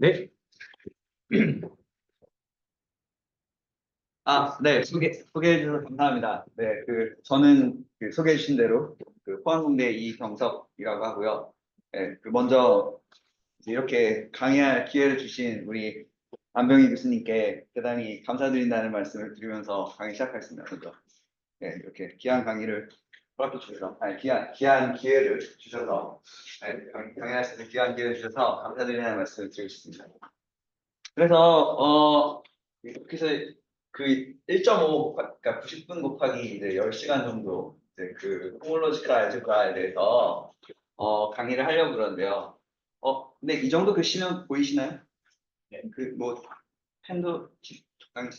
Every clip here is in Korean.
네. 네, 소개해 주셔서 감사합니다. 네, 저는 소개해 주신 대로 포항공대 이경석이라고 하고요. 네, 먼저 이렇게 강의할 기회를 주신 우리 안병희 교수님께 대단히 감사드린다는 말씀을 드리면서 강의 시작하겠습니다. 먼저. 네, 이렇게 귀한 강의를 허락해 주셔서, 귀한 기회를 주셔서, 네, 강의할 수 있는 귀한 기회를 주셔서 감사드린다는 말씀을 드리겠습니다. 그래서, 이렇게 해서 그 1.5, 그러니까 90분 곱하기 이제 10시간 정도 이제 호몰로지컬 알제브라에 대해서 강의를 하려고 그러는데요. 근데 이 정도 글씨면 보이시나요? 네, 펜도 적당히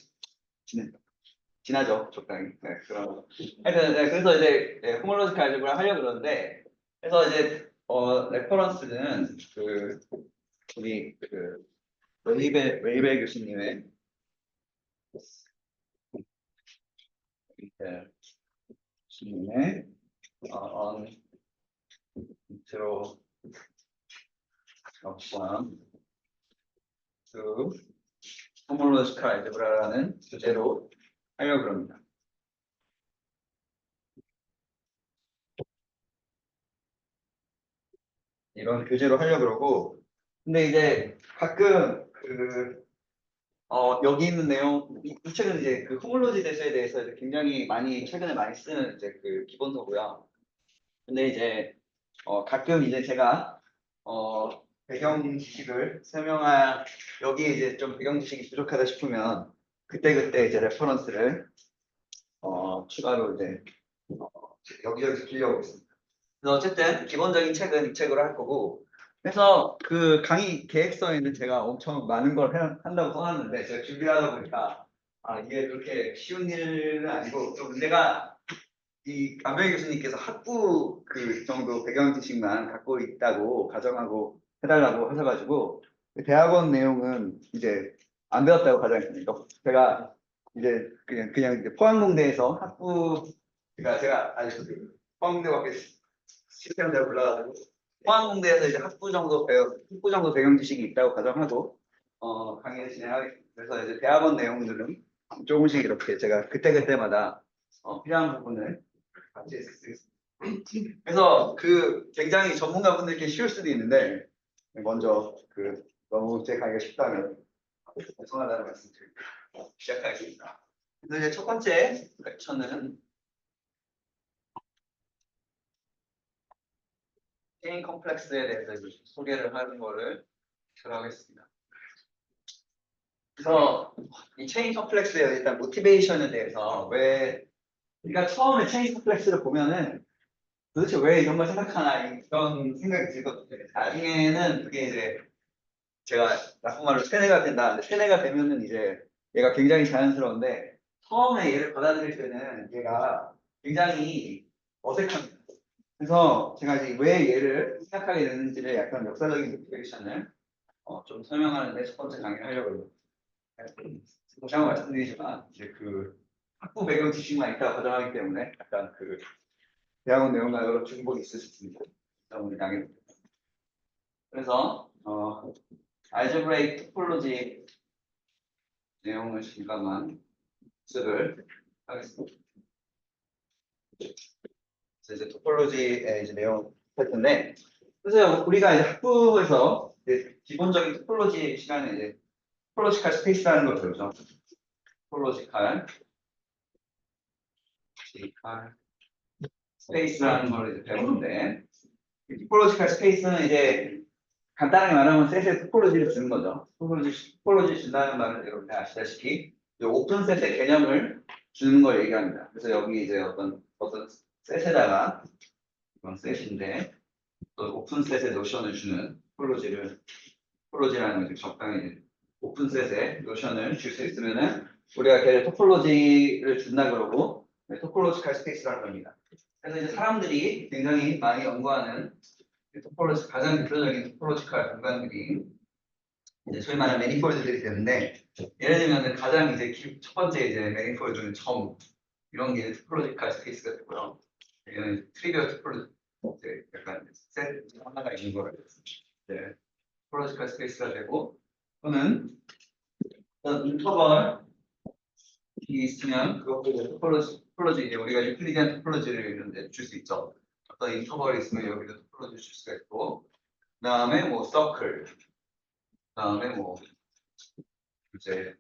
지나죠, 적당히. 네, 그럼 하여튼 네, 그래서 이제 호몰로지컬 알제브라 하려고 그러는데, 그래서 이제 레퍼런스는 우리 웨이벨 교수님의 교수님의 intro to homological algebra라는 주제로 하려고 합니다. 이런 교재로 하려고 그러고, 근데 이제 가끔 여기 있는 내용, 이 책은 이제 호몰로지 대수에 대해서 이제 굉장히 최근에 많이 쓰는 이제 기본서고요. 근데 이제 가끔 이제 제가 배경 지식을 여기에 이제 좀 배경 지식이 부족하다 싶으면 그때그때 이제 레퍼런스를 추가로 이제 여기저기서 빌려오고 있습니다. 그래서 어쨌든 기본적인 책은 이 책으로 할 거고, 그래서 강의 계획서에는 제가 엄청 많은 걸 한다고 써놨는데, 제가 준비하다 보니까 이게 그렇게 쉬운 일은 아니고, 좀 내가 이 안병희 교수님께서 학부 정도 배경 지식만 갖고 있다고 가정하고 해달라고 하셔가지고, 대학원 내용은 이제 안 배웠다고 가정했습니다. 제가 이제 그냥 이제 포항공대에서 제가 아직 포항공대밖에 시스템 잘 몰라가지고, 포항공대에서 이제 학부 정도 배경 지식이 있다고 가정하고 강의를 진행하겠습니다. 그래서 이제 대학원 내용들은 조금씩 이렇게 제가 그때그때마다 필요한 부분을 같이 쓰겠습니다. 그래서 굉장히 전문가분들께 쉬울 수도 있는데, 먼저 너무 제 강의가 쉽다면 죄송하다는 말씀 드리고 시작하겠습니다. 그래서 이제 첫 번째 렉처는 체인 컴플렉스에 대해서 소개를 하는 거를 들어가겠습니다. 그래서 이 체인 컴플렉스의 일단 모티베이션에 대해서 그러니까 처음에 체인 컴플렉스를 보면은 도대체 왜 이런 걸 생각하나 이런 생각이 들거든요. 나중에는 그게 이제 제가 나쁜 말로 세뇌가 된다. 근데 세뇌가 되면은 이제 얘가 굉장히 자연스러운데, 처음에 얘를 받아들일 때는 얘가 굉장히 어색합니다. 그래서 제가 이제 왜 얘를 생각하게 되는지를 약간 역사적인 모티베이션을 좀 설명하는데 첫 번째 강의를 하려고 해요. 다시 한번 말씀드리지만 이제 학부 배경 지식만 있다고 가정하기 때문에 약간 대학원 내용과 여러 중복이 있을 수 있습니다. 너무 양해. 그래서 알제브레이크 토폴로지 내용을 잠깐만 복습을 하겠습니다. 그래서 이제 토폴로지의 이제 내용 할 텐데, 그래서 우리가 이제 학부에서 이제 기본적인 토폴로지 시간에 이제 토폴로지컬 스페이스라는 걸 배우죠. 토폴로지컬 스페이스라는 걸 이제 배우는데, 토폴로지컬 스페이스는 이제 간단하게 말하면 셋의 토폴로지를 주는 거죠. 토폴로지 준다는 말은 여러분 다 아시다시피 오픈 셋의 개념을 주는 걸 얘기합니다. 그래서 여기 이제 어떤 셋에다가 이건 셋인데 또 오픈 셋의 노션을 주는 토폴로지라는 적당히 오픈 셋의 노션을 줄 수 있으면은 우리가 걔를 토폴로지를 준다 그러고 토폴로지컬 스페이스라고 합니다. 그래서 이제 사람들이 굉장히 많이 연구하는 가장 대표적인 토폴로지컬 공간들이 이제 소위 말하는 매니폴드들이 되는데, 예를 들면 가장 이제 첫 번째 이제 매니폴드는 점 이런 게 토폴로지컬 스페이스가 되고요. 이거는 트리비얼 토폴로지 약간 셋 하나가 있는 거를 토폴로지컬 스페이스가 되고, 또는 어떤 인터벌이 있으면 그것도 이제 토폴로지 이제 우리가 유클리디안 토폴로지를 이런데 줄 수 있죠. 어떤 인터벌이 있으면 여기도 토폴로지 줄 수가 있고, 그다음에 뭐 서클, 그다음에 뭐 이제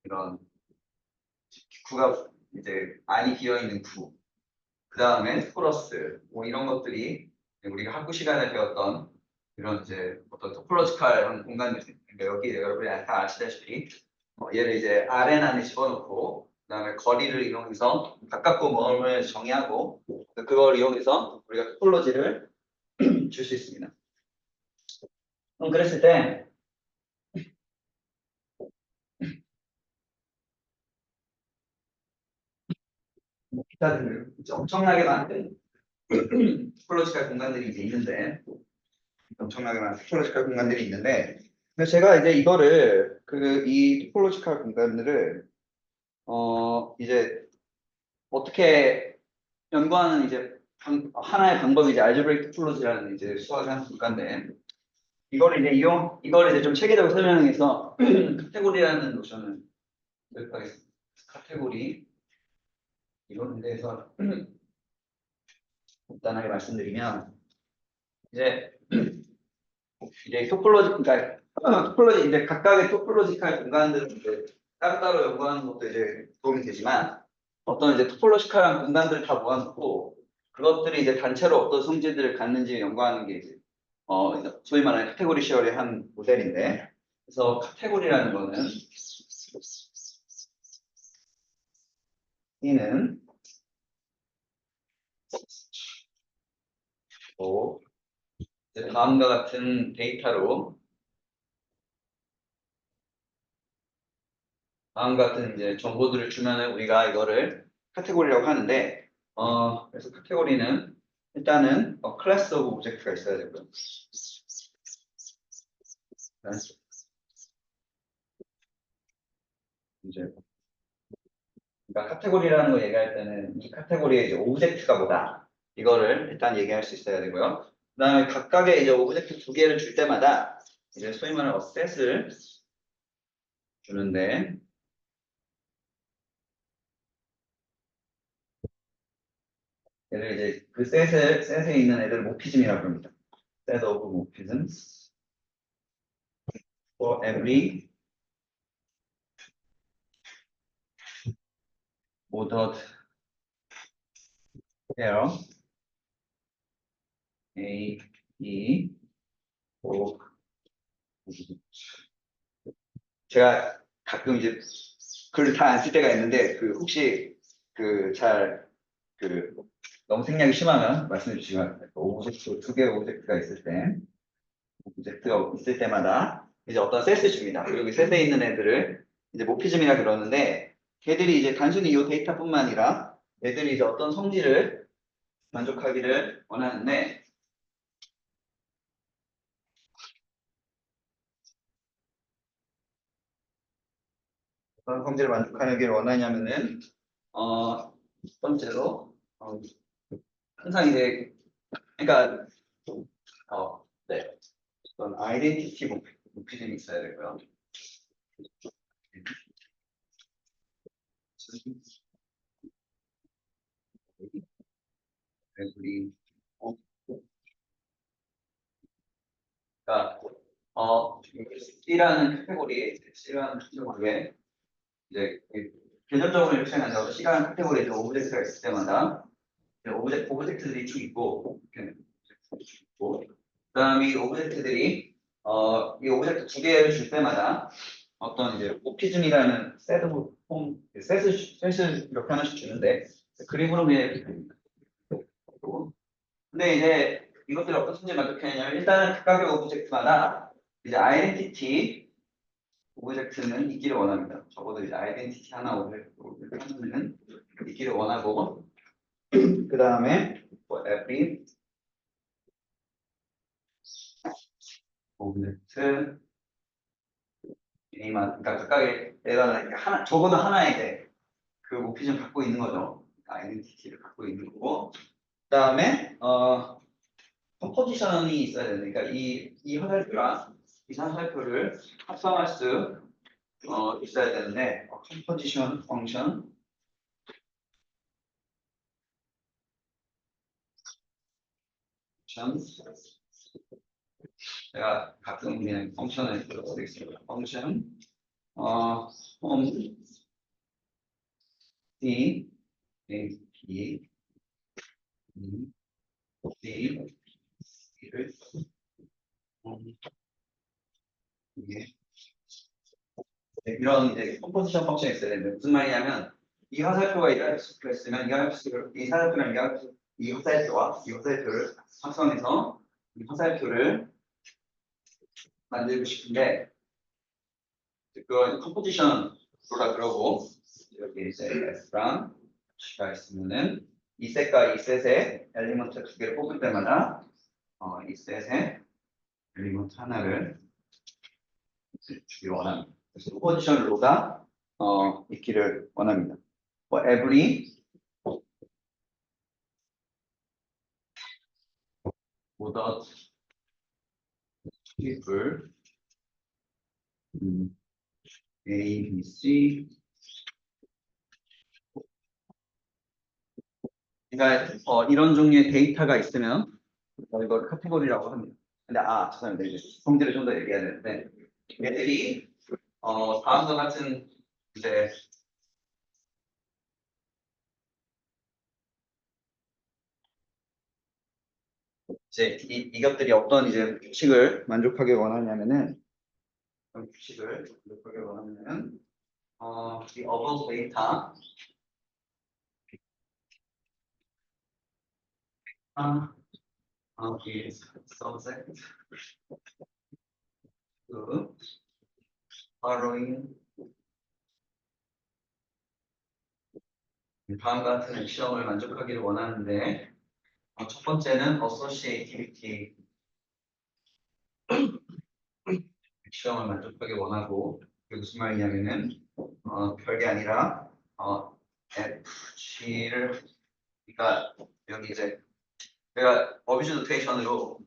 이런 구가 이제 안이 비어 있는 구, 그다음에 토러스 뭐 이런 것들이 우리가 학부 시간에 배웠던 이런 이제 어떤 토폴로지컬 공간들, 그러니까 여기 여러분이 다 아시다시피 얘를 이제 Rn 안에 집어넣고 그다음에 거리를 이용해서 가깝고 먼을 정의하고 그걸 이용해서 우리가 토폴로지를 줄 수 있습니다. 그럼 그랬을 때 기타 등등 엄청나게 많은 토폴로지컬 공간들이 이제 있는데 엄청나게 많은 토폴로지컬 공간들이 있는데 근데 제가 이제 이거를 이 토폴로지컬 공간들을 이제 어떻게 연구하는 이제 하나의 방법이 이제 알제브레이크 토폴로지라는 이제 수학을 하는 공간인데 이거를 이제 좀 체계적으로 설명해서 카테고리라는 노션을 도입하겠습니다. 카테고리 이거에 대해서 간단하게 말씀드리면 이제 토폴로지 그러니까 토폴로지 이제 각각의 토폴로지컬 공간들을 이제 따로따로 연구하는 것도 이제 도움이 되지만 어떤 이제 토폴로지컬한 공간들을 다 모아놓고 그것들이 이제 단체로 어떤 성질들을 갖는지 연구하는 게 이제 소위 말하는 카테고리 시열의 한 모델인데 그래서 카테고리라는 거는 이는 뭐 이제 다음과 같은 데이터로 다음과 같은 이제 정보들을 주면은 우리가 이거를 카테고리라고 하는데 그래서 카테고리는 일단은 클래스 오브 오브젝트가 있어야 되고요. 이제 그러니까 카테고리라는 거 얘기할 때는 이 카테고리의 이제 오브젝트가 뭐다 이거를 일단 얘기할 수 있어야 되고요. 그다음에 각각의 이제 오브젝트 두 개를 줄 때마다 이제 소위 말하는 어셋을 주는데 얘를 이제 그 셋에 있는 애들 모피즘이라고 합니다. set of morphisms for every ordered pair A, B, O. 제가 가끔 이제 글을 다 안 쓸 때가 있는데 혹시 잘 너무 생략이 심하면 말씀해 주시면 오브젝트 두 개의 오브젝트가 있을 때 오브젝트가 있을 때마다 이제 어떤 셋을 줍니다. 그리고 이 셋에 있는 애들을 이제 모피즘이라 그러는데 걔들이 이제 단순히 이 데이터뿐만 아니라 애들이 이제 어떤 성질을 만족하기를 원하는데 어떤 성질을 만족하기를 원하냐면은 첫 번째로 항상 이제 그러니까 네 어떤 아이덴티티 모피즘이 있어야 되고요. 우리 그러니까 C라는 카테고리에 이제 개념적으로 이렇게 생각하자면 C라는 카테고리에 오브젝트가 있을 때마다 이제 오브젝트들이 쭉 있고 이렇게 있고 그다음에 이 오브젝트들이 이 오브젝트 두 개를 줄 때마다 어떤 이제 모피즘이라는 셋을 이렇게 하나씩 주는데 그림으로 그냥 이렇게 됩니다. 근데 이제 이것들이 어떤 성질을 만족하냐면 일단은 각각의 오브젝트마다 이제 아이덴티티 오브젝트는 있기를 원합니다. 적어도 이제 아이덴티티 하나 오브젝트는 있기를 원하고 그 다음에 뭐 every 오브젝트 그러니까 각각의 하나 적어도 하나의 이제 그 모피즘 갖고 있는 거죠. 아이덴티티를 갖고 있는 거고 그 다음에 컴포지션이 있어야 되니까 이 화살표가 이 화살표를 합성할 수 있어야 되는데 컴포지션 펑션 제가 가끔 그냥 펑션을 쓰겠습니다. 펑션 홈 D A B D D를 이게 이런 이제 컴포지션 펑션이 있어야 되는데 무슨 말이냐면 이 화살표가 이런 식으로 있으면 이 화살표랑 이 화살표와 이 화살표를 합성해서 이 화살표를 만들고 싶은데 그건 컴포지션으로라 그러고 여기 이제 F랑 G가 있으면은 이 셋과 이 셋의 엘리먼트 두 개를 뽑을 때마다 이 셋의 엘리먼트 하나를 주기 원합니다. 그래서 컴포지션 로가 있기를 원합니다. every without people A, B, C 그러니까 이런 종류의 데이터가 있으면 이걸 카테고리라고 합니다. 근데 죄송합니다. 이제 성질을 좀 더 얘기해야 되는데 얘들이 다음과 같은 이제 이것들이 어떤 이제 규칙을 만족하게 원하냐면은 어떤 규칙을 만족하게 원하냐면 이 above 데이터 is subject to following 다음과 같은 액션을 만족하기를 원하는데 첫 번째는 associativity 액션을 만족하게 원하고 그게 무슨 말이냐면은 별게 아니라 FG를 그러니까 여기 이제 제가 어비즈 노테이션으로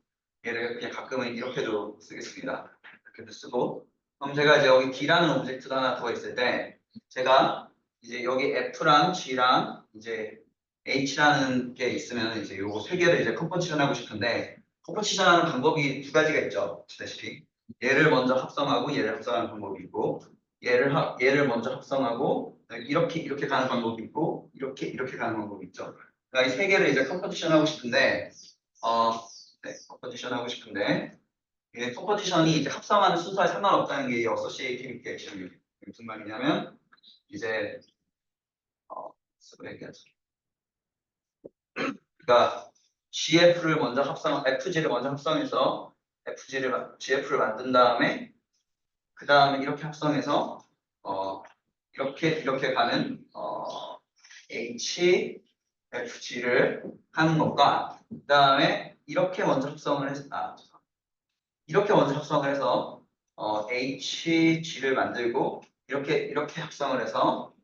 얘를 그냥 가끔은 이렇게도 쓰겠습니다. 이렇게도 쓰고 그럼 제가 이제 여기 D라는 오브젝트가 하나 들어 있을 때 제가 이제 여기 F랑 G랑 이제 H라는 게 있으면 이제 요거 세 개를 이제 컴포지션 하고 싶은데 컴포지션 하는 방법이 두 가지가 있죠. 아시다시피 얘를 먼저 합성하고 얘를 합성하는 방법이 있고 얘를 먼저 합성하고 이렇게 가는 방법이 있고 이렇게 가는 방법이 있죠. 그러니까 이 세 개를 이제 컴포지션 하고 싶은데 컴포지션 하고 싶은데 이 컴포지션이 이제 합성하는 순서에 상관없다는 게 이 어소시에이티비티 액션이에요. 무슨 말이냐면 이제 얘기하죠. 그러니까 GF를 먼저 FG를 먼저 합성해서 GF를 만든 다음에 그 다음에 이렇게 합성해서 이렇게 가는 HFG를 하는 것과 그 다음에 이렇게 먼저 합성을 해서 이렇게 먼저 합성을 해서 HG를 만들고 이렇게 합성을 해서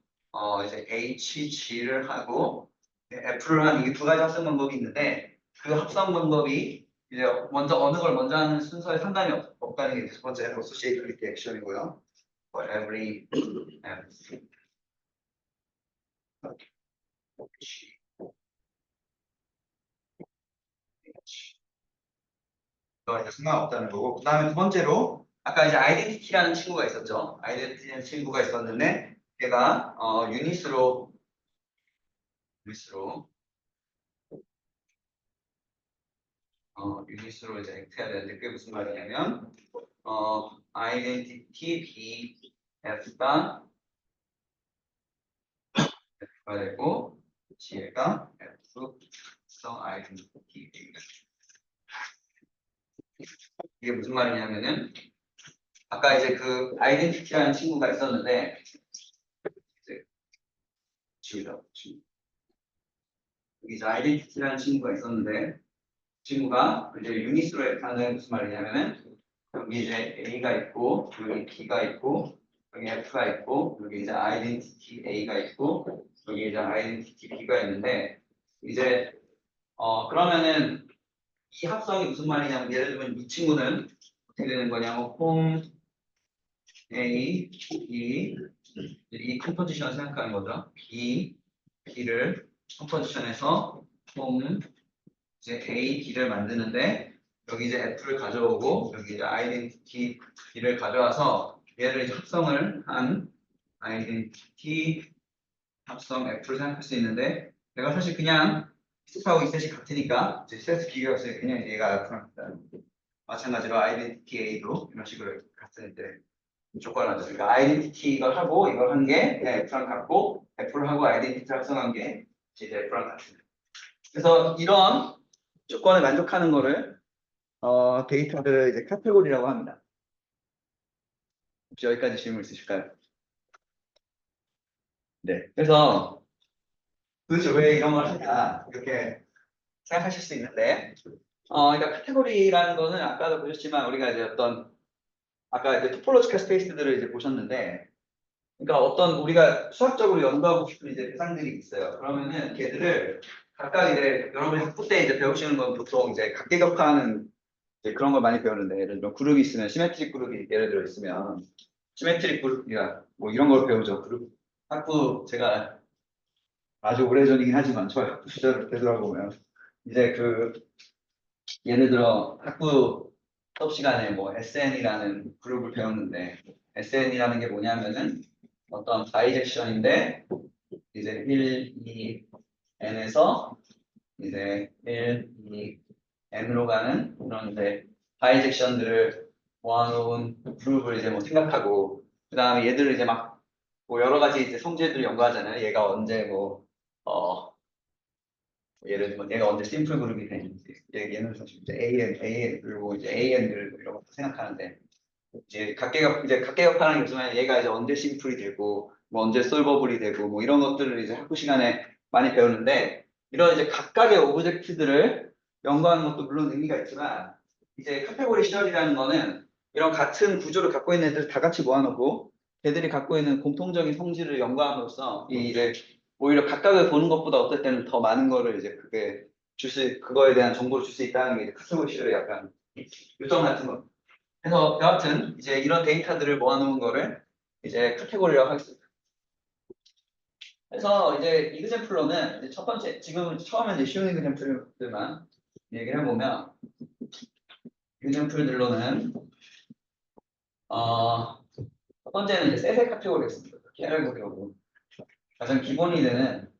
이제 HG를 하고 F를 하는 이게 두 가지 합성 방법이 있는데 그 합성 방법이 이제 먼저 어느 걸 먼저 하는 순서에 상관이 없다는 게 첫 번째 associativity action이고요. For every F G H 이거 이제 상관없다는 거고 그 다음에 두 번째로 아까 이제 아이덴티티라는 친구가 있었죠. 아이덴티티라는 친구가 있었는데 걔가 유닛으로 유닛으로 이제 액트해야 되는데 그게 무슨 말이냐면 아이덴티티 BF가 되고 G가 F성 아이덴티티 A 이게 무슨 말이냐면은 아까 이제 그 아이덴티티라는 친구가 있었는데 이제 지우죠. 여기 이제 아이덴티티라는 친구가 있었는데 친구가 이제 유닛으로 하는 무슨 말이냐면은 여기 이제 A가 있고 여기 B가 있고 여기 F가 있고 여기 이제 아이덴티티 A가 있고 여기 이제 아이덴티티 B가 있는데 이제 그러면은 이 합성이 무슨 말이냐면 예를 들면 이 친구는 어떻게 되는 거냐면 홈 A, B 이 컴포지션을 생각하는 거죠. B를 컴포지션에서 홈 이제 A, B를 만드는데 여기 이제 F를 가져오고 여기 이제 아이덴티티 B를 가져와서 얘를 이제 합성을 한 아이덴티티 합성 F를 생각할 수 있는데 내가 사실 그냥 셋하고 이 셋이 같으니까 이제 셋 비교가 없으니 그냥 얘가 F랑 같다. 마찬가지로 아이덴티티 A도 이런 식으로 같은 이제 조건을 하죠. 그러니까 아이덴티티 이걸 하고 이걸 한 게 F랑 같고 F를 하고 아이덴티티 합성한 게 이제 F랑 같은. 그래서 이런 조건을 만족하는 거를 데이터들을 이제 카테고리라고 합니다. 혹시 여기까지 질문 있으실까요? 네. 그래서 도대체 왜 이런 걸 하냐 이렇게 생각하실 수 있는데, 그러니까 카테고리라는 거는 아까도 보셨지만 우리가 이제 아까 이제 토폴로지컬 스페이스들을 이제 보셨는데, 그러니까 어떤 우리가 수학적으로 연구하고 싶은 이제 대상들이 있어요. 그러면은 걔들을 각각 이제 여러분이 학부 때 이제 배우시는 건 보통 이제 각계격화하는 이제 그런 걸 많이 배우는데, 예를 들어 그룹이 있으면 시메트릭 그룹이 예를 들어 있으면 시메트릭 그룹이야 뭐 이런 걸 배우죠. 그룹 학부 제가 아주 오래전이긴 하지만 저 학부 시절을 되돌아보면 이제 예를 들어 학부 수업 시간에 뭐 SN이라는 그룹을 배웠는데 SN이라는 게 뭐냐면은 어떤 바이젝션인데 이제 1, 2, n에서 이제 1, 2, n으로 가는 그런 이제 바이젝션들을 모아놓은 그룹을 이제 뭐 생각하고 그 다음에 얘들을 이제 막 뭐 여러 가지 이제 성질들을 연구하잖아요. 얘가 언제 예를 들면 얘가 언제 심플 그룹이 되는지 얘는 사실 이제 AN 그리고 이제 AN들 이런 것도 생각하는데 이제 각계격파라는 게 무슨 얘가 이제 언제 심플이 되고 뭐 언제 솔버블이 되고 뭐 이런 것들을 이제 학부 시간에 많이 배우는데 이런 이제 각각의 오브젝트들을 연구하는 것도 물론 의미가 있지만 이제 카테고리 시절이라는 거는 이런 같은 구조를 갖고 있는 애들 다 같이 모아놓고 걔들이 갖고 있는 공통적인 성질을 연구함으로써 이제 오히려 각각을 보는 것보다 어떨 때는 더 많은 거를 이제 그거에 대한 정보를 줄 수 있다는 게 이제 카테고리 시절의 약간 요점 같은 거. 그래서 여하튼 이제 이런 데이터들을 모아놓은 거를 이제 카테고리라고 하겠습니다. 그래서 이제 이그젠플러는 이제 첫 번째 지금은 처음에 이제 쉬운 이그젠플들만 얘기를 해보면 이그젠플들로는 첫 번째는 이제 셋의 카테고리였습니다. 걔를 보려고 가장 기본이 되는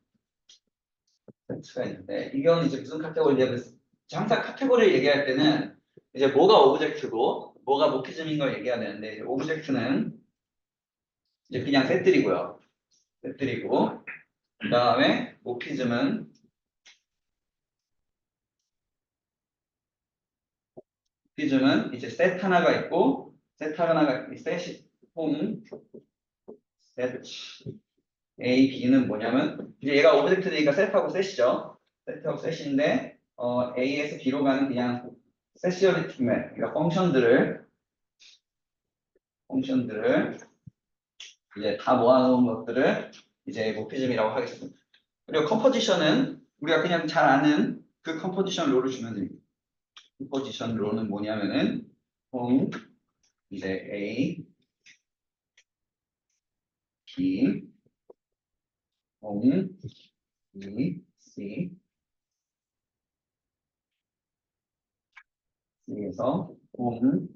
세트가 있는데 이건 이제 무슨 카테고리냐면 항상 카테고리를 얘기할 때는 이제 뭐가 오브젝트고 뭐가 모피즘인 걸 얘기해야 되는데 오브젝트는 이제 그냥 셋들이고요. 셋들이고 그 다음에 모피즘은 이제 셋 하나가 있고 셋 하나가 셋이 홈 셋 A, B는 뭐냐면 이제 얘가 오브젝트니까 셋하고 셋이죠. 셋하고 셋인데 A에서 B로 가는 그냥 세시어리틱 맵, 그러니까 펑션들을 이제 다 모아놓은 것들을 이제 모피즘이라고 하겠습니다. 그리고 컴포지션은 우리가 그냥 잘 아는 그 컴포지션 롤을 주면 됩니다. 컴포지션 롤은 뭐냐면은 홈 이제 A, B, 홈, B, C, C에서 홈,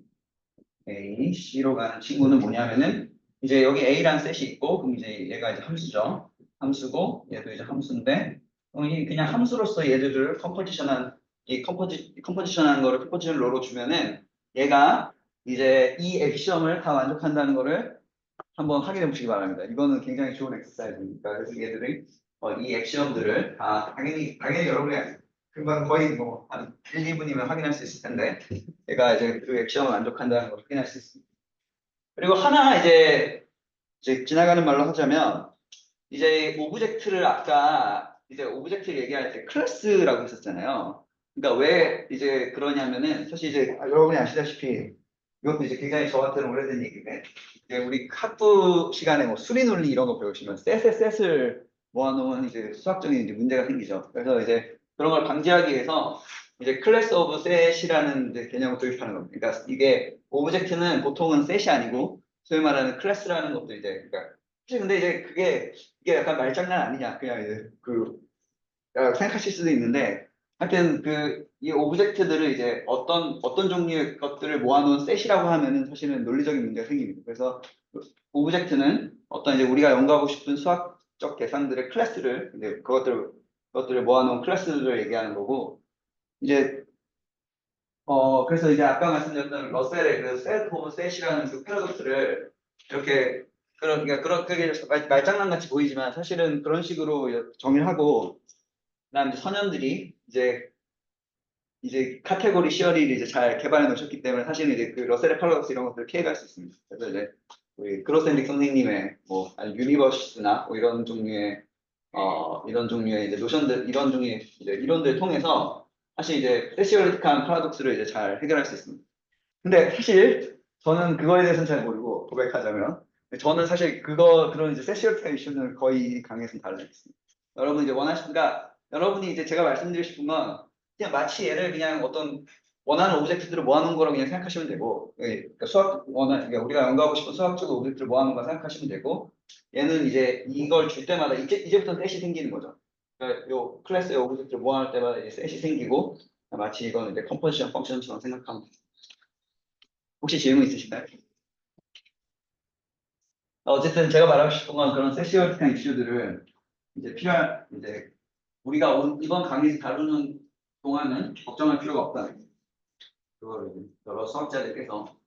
A, C로 가는 친구는 뭐냐면은 이제 여기 A라는 셋이 있고 그럼 이제 얘가 이제 함수죠. 함수고 얘도 이제 함수인데 이 그냥 함수로서 얘들을 컴포지션한 거를 컴포지션 로로 주면은 얘가 이제 이 액션을 다 만족한다는 거를 한번 확인해 보시기 바랍니다. 이거는 굉장히 좋은 엑서사이즈니까 그래서 얘들이 이 액션들을 다 당연히 여러분이 금방 거의 뭐 한 1, 2분이면 확인할 수 있을 텐데 얘가 이제 그 액션을 만족한다는 걸 확인할 수 있습니다. 그리고 하나 이제 지나가는 말로 하자면 이제 오브젝트를 아까 이제 오브젝트를 얘기할 때 클래스라고 했었잖아요. 그러니까 왜 이제 그러냐면은 사실 이제 여러분이 아시다시피 이것도 이제 굉장히 저한테는 오래된 얘기인데 이제 우리 학부 시간에 뭐 수리 논리 이런 거 배우시면 셋을 모아놓은 이제 수학적인 이제 문제가 생기죠. 그래서 이제 그런 걸 방지하기 위해서 이제 클래스 오브 셋이라는 이제 개념을 도입하는 겁니다. 그러니까 이게 오브젝트는 보통은 셋이 아니고 소위 말하는 클래스라는 것도 이제 그러니까 사실 근데 이제 그게 이게 약간 말장난 아니냐 그냥 이제 그 생각하실 수도 있는데 하여튼 그 이 오브젝트들을 이제 어떤 종류의 것들을 모아놓은 셋이라고 하면은 사실은 논리적인 문제가 생깁니다. 그래서 오브젝트는 어떤 이제 우리가 연구하고 싶은 수학적 대상들의 클래스를 이제 그것들을 모아놓은 클래스들을 얘기하는 거고 이제 그래서 이제 아까 말씀드렸던 러셀의 그 셋 오브 셋이라는 그 패러독스를 이렇게 그러니까 그게 말장난 같이 보이지만 사실은 그런 식으로 정의를 하고 그다음 이제 선현들이 이제 카테고리 시어리를 이제 잘 개발해 놓으셨기 때문에 사실은 이제 그 러셀의 패러독스 이런 것들을 피해갈 수 있습니다. 그래서 이제 우리 크로센릭 선생님의 뭐 아니 유니버시스나 뭐 이런 종류의 이제 노션들 이런 종류의 이제 이론들을 통해서 사실 이제 세시얼리틱한 파라독스를 이제 잘 해결할 수 있습니다. 근데 사실 저는 그거에 대해서는 잘 모르고 고백하자면 저는 사실 그런 이제 세시얼리틱한 이슈는 거의 강에서 달라있습니다. 여러분 이제 원하시니까 여러분이 이제 제가 말씀드리고 싶은 건 그냥 마치 얘를 그냥 어떤 원하는 오브젝트들을 모아놓은 거라고 그냥 생각하시면 되고 그러니까 그러니까 우리가 연구하고 싶은 수학적 오브젝트를 모아놓은 거 생각하시면 되고 얘는 이제 이걸 줄 때마다 이제부터는 셋이 생기는 거죠. 그러니까 요 클래스의 오브젝트를 모아놓을 때마다 이제 셋이 생기고 마치 이건 이제 컴포지션 펑션처럼 생각하면 돼요. 혹시 질문 있으신가요? 어쨌든 제가 말하고 싶은 건 그런 섹시얼틱한 이슈들을 이제 이제 우리가 이번 강의에서 다루는 동안은 걱정할 필요가 없다. 그걸 여러 수학자들께서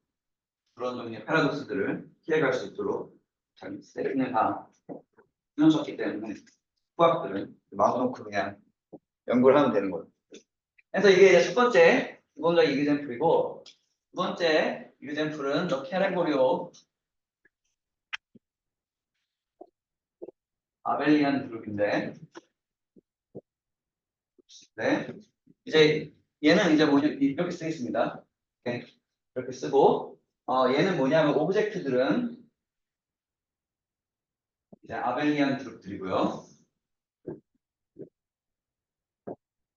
그런 종류의 패러독스들을 피해갈 수 있도록 자기 세팅을 다 해놓으셨기 때문에 수학들은 마음 놓고 그냥 연구를 하면 되는 거예요. 그래서 이게 이제 첫 번째 기본적 이그젠플이고 두 번째 이그젠플은 The Category of 아벨리안 그룹인데 네. 이제 얘는 이제 뭐냐 이렇게 쓰겠습니다. 이렇게 쓰고 얘는 뭐냐면 오브젝트들은 이제 아벨리안 그룹들이고요.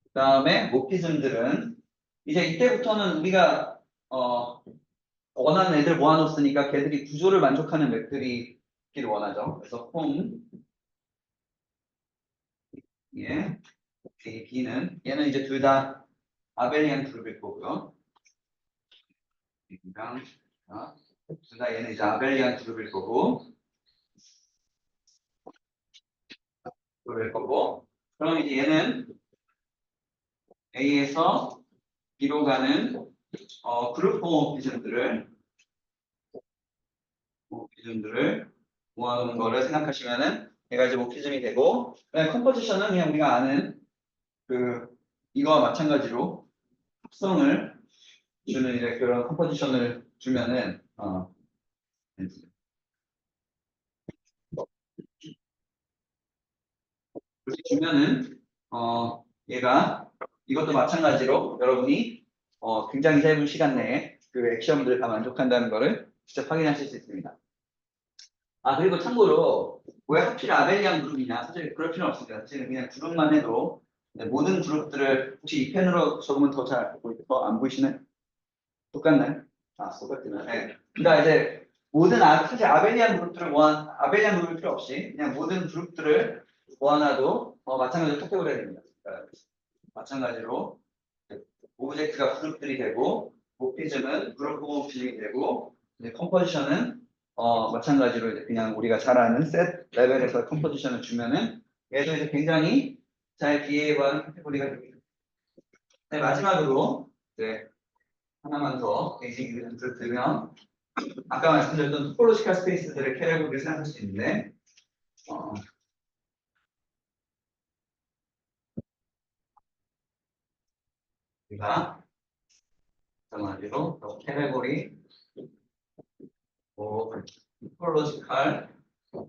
그다음에 모피즘들은 이제 이때부터는 우리가 원하는 애들 모아놓았으니까 걔들이 구조를 만족하는 맵들이 있기를 원하죠. 그래서 폼 예, A, B는 얘는 이제 둘 다 아벨리안 그룹일 거고요. 둘 다 얘는 이제 아벨리안 그룹일 거고 그럼 이제 얘는 A에서 B로 가는 그룹 모피즘들을 모아놓은 거를 생각하시면은 얘가 이제 모피즘이 되고 컴포지션은 그냥 우리가 아는 그 이거와 마찬가지로 합성을 주는 이제 그런 컴포지션을 주면은 그렇게 주면은 얘가 이것도 마찬가지로 여러분이 굉장히 짧은 시간 내에 그 액션들을 다 만족한다는 거를 직접 확인하실 수 있습니다. 그리고 참고로 왜 하필 아벨리안 그룹이냐 사실 그럴 필요는 없습니다. 사실은 그냥 그룹만 해도 모든 그룹들을 혹시 이 펜으로 적으면 더 안 보이시나요? 똑같나요? 똑같구나. 네. 그러니까 이제 사실 아벨리안 그룹 필요 없이 그냥 모든 그룹들을 모아놔도 마찬가지로 카테고리가 됩니다. 그러니까 마찬가지로 오브젝트가 그룹들이 되고 모피즘은 그룹 호모피즘이 되고 이제 컴포지션은 마찬가지로 이제 그냥 우리가 잘 아는 셋 레벨에서 컴포지션을 주면은 얘도 이제 굉장히 잘 비해하는 카테고리가 됩니다. 네, 마지막으로 이제 하나만 더 베이직 이벤트를 들면 아까 말씀드렸던 토폴로지컬 스페이스들의 캐리어를 생각할 수 있는데 우리가 마찬가지로 캐테고리 토폴로지컬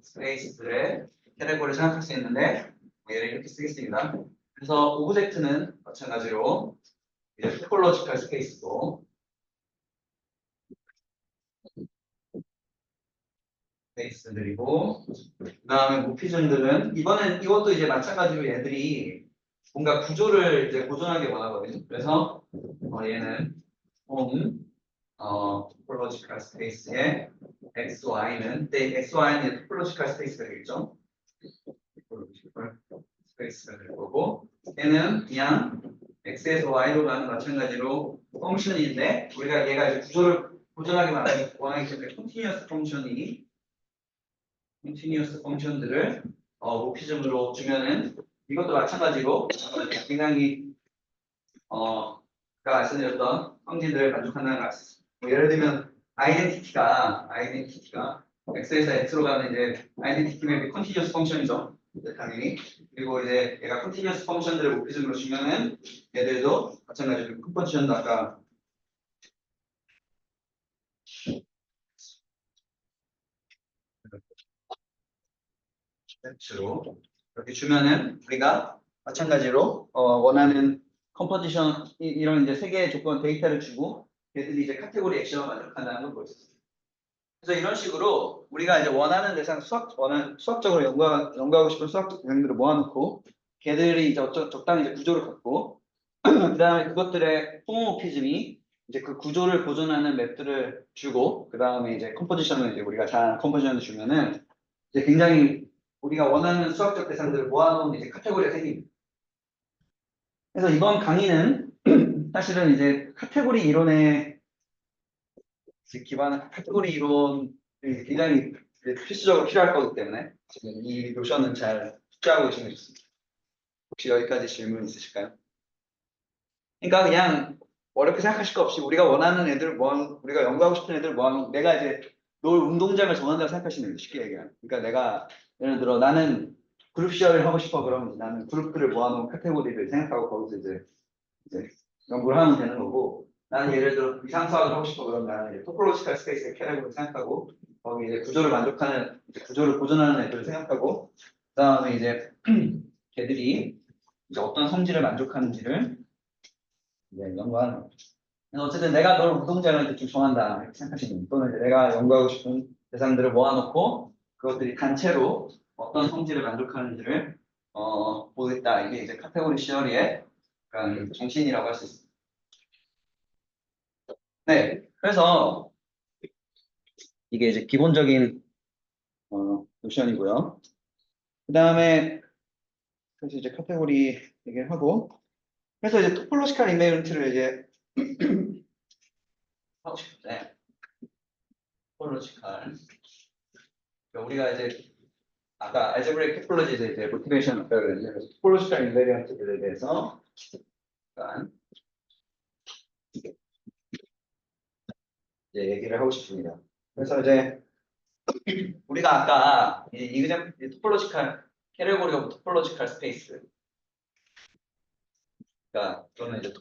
스페이스들의 캐테고리를 생각할 수 있는데 얘를 이렇게 쓰겠습니다. 그래서 오브젝트는 마찬가지로 이제 토폴로지컬 스페이스고 스페이스들이고 그 다음에 모피즘들은 이번엔 이것도 이제 마찬가지로 얘들이 뭔가 구조를 이제 보존하게 원하거든요. 그래서 얘는 토폴로지컬 스페이스의 XY는 토폴로지컬 스페이스가 되겠죠. 토폴로지컬 스페이스가 될 거고 얘는 그냥 X에서 Y로 가는 마찬가지로 펑션인데 우리가 얘가 이제 구조를 보존하게 원하기 때문에 컨티뉴어스 펑션들을 모피즘으로 주면은 이것도 마찬가지로 굉장히 아까 말씀드렸던 성질들을 만족한다는 걸 뭐 예를 들면 아이덴티티가 X에서 X로 가는 이제 아이덴티티 맵이 컨티뉴어스 펑션이죠. 당연히. 그리고 이제 얘가 컨티뉴어스 펑션들을 모피즘으로 주면은 얘들도 마찬가지로 컴포지션도 아까 세트로 이렇게 주면은 우리가 마찬가지로 원하는 컴포지션 이런 이제 세 개의 조건 데이터를 주고 얘들이 이제 카테고리 액션을 만족한다는 걸 볼 수 있습니다. 그래서 이런 식으로 우리가 이제 원하는 대상 수학적으로 연구하고 싶은 수학적 대상들을 모아놓고 걔들이 이제 적당히 이제 구조를 갖고 그다음에 그것들의 호모모피즘이 이제 그 구조를 보존하는 맵들을 주고 그다음에 이제 컴포지션을 이제 우리가 잘 컴포지션을 주면은 이제 굉장히 우리가 원하는 수학적 대상들을 모아놓은 이제 카테고리가 생깁니다. 그래서 이번 강의는 사실은 이제 카테고리 이론에 기반한 카테고리 이론이 굉장히 필수적으로 필요할 거기 때문에 지금 이 노션은 잘 숙지하고 계시면 좋습니다. 혹시 여기까지 질문 있으실까요? 그러니까 그냥 어렵게 생각하실 거 없이 우리가 원하는 애들 우리가 연구하고 싶은 애들 내가 이제 놀 운동장을 정한다고 생각하시면 돼요. 쉽게 얘기하면. 그러니까 내가 예를 들어 나는 그룹 시어를 하고 싶어 그러면 나는 그룹들을 모아놓은 카테고리를 생각하고 거기서 이제 연구를 하면 되는 거고 나는 예를 들어 이상수학을 하고 싶어 그러면 나는 이제 토폴로지컬 스페이스의 캐릭터를 생각하고 거기 이제 구조를 만족하는 구조를 보존하는 애들을 생각하고 그다음에 이제 걔들이 이제 어떤 성질을 만족하는지를 이제 연구하는 거죠. 그래서 어쨌든 내가 널 운동장을 대충 정한다 이렇게 생각하시면 또는 이제 내가 연구하고 싶은 대상들을 모아놓고 그것들이 단체로 어떤 성질을 만족하는지를 보겠다 이게 이제 카테고리 시어리의 약간 정신이라고 할 수 있습니다. 네, 그래서 이게 이제 기본적인 노션이고요. 그 다음에 그래서 이제 카테고리 얘기를 하고 그래서 이제 토폴로지컬 인베런트를 이제 하고 싶은데 토폴로지컬 우리가 이제 아까 알제브레이크 토폴로지에서 이제 모티베이션 아까 그랬는데 토폴로지컬 인베리언트들에 대해서 약간 이제 얘기를 하고 싶습니다. 그래서 이제 우리가 아까 이 그냥 토폴로지컬 캐테고리 오브 토폴로지컬 스페이스 그러니까 저는 이제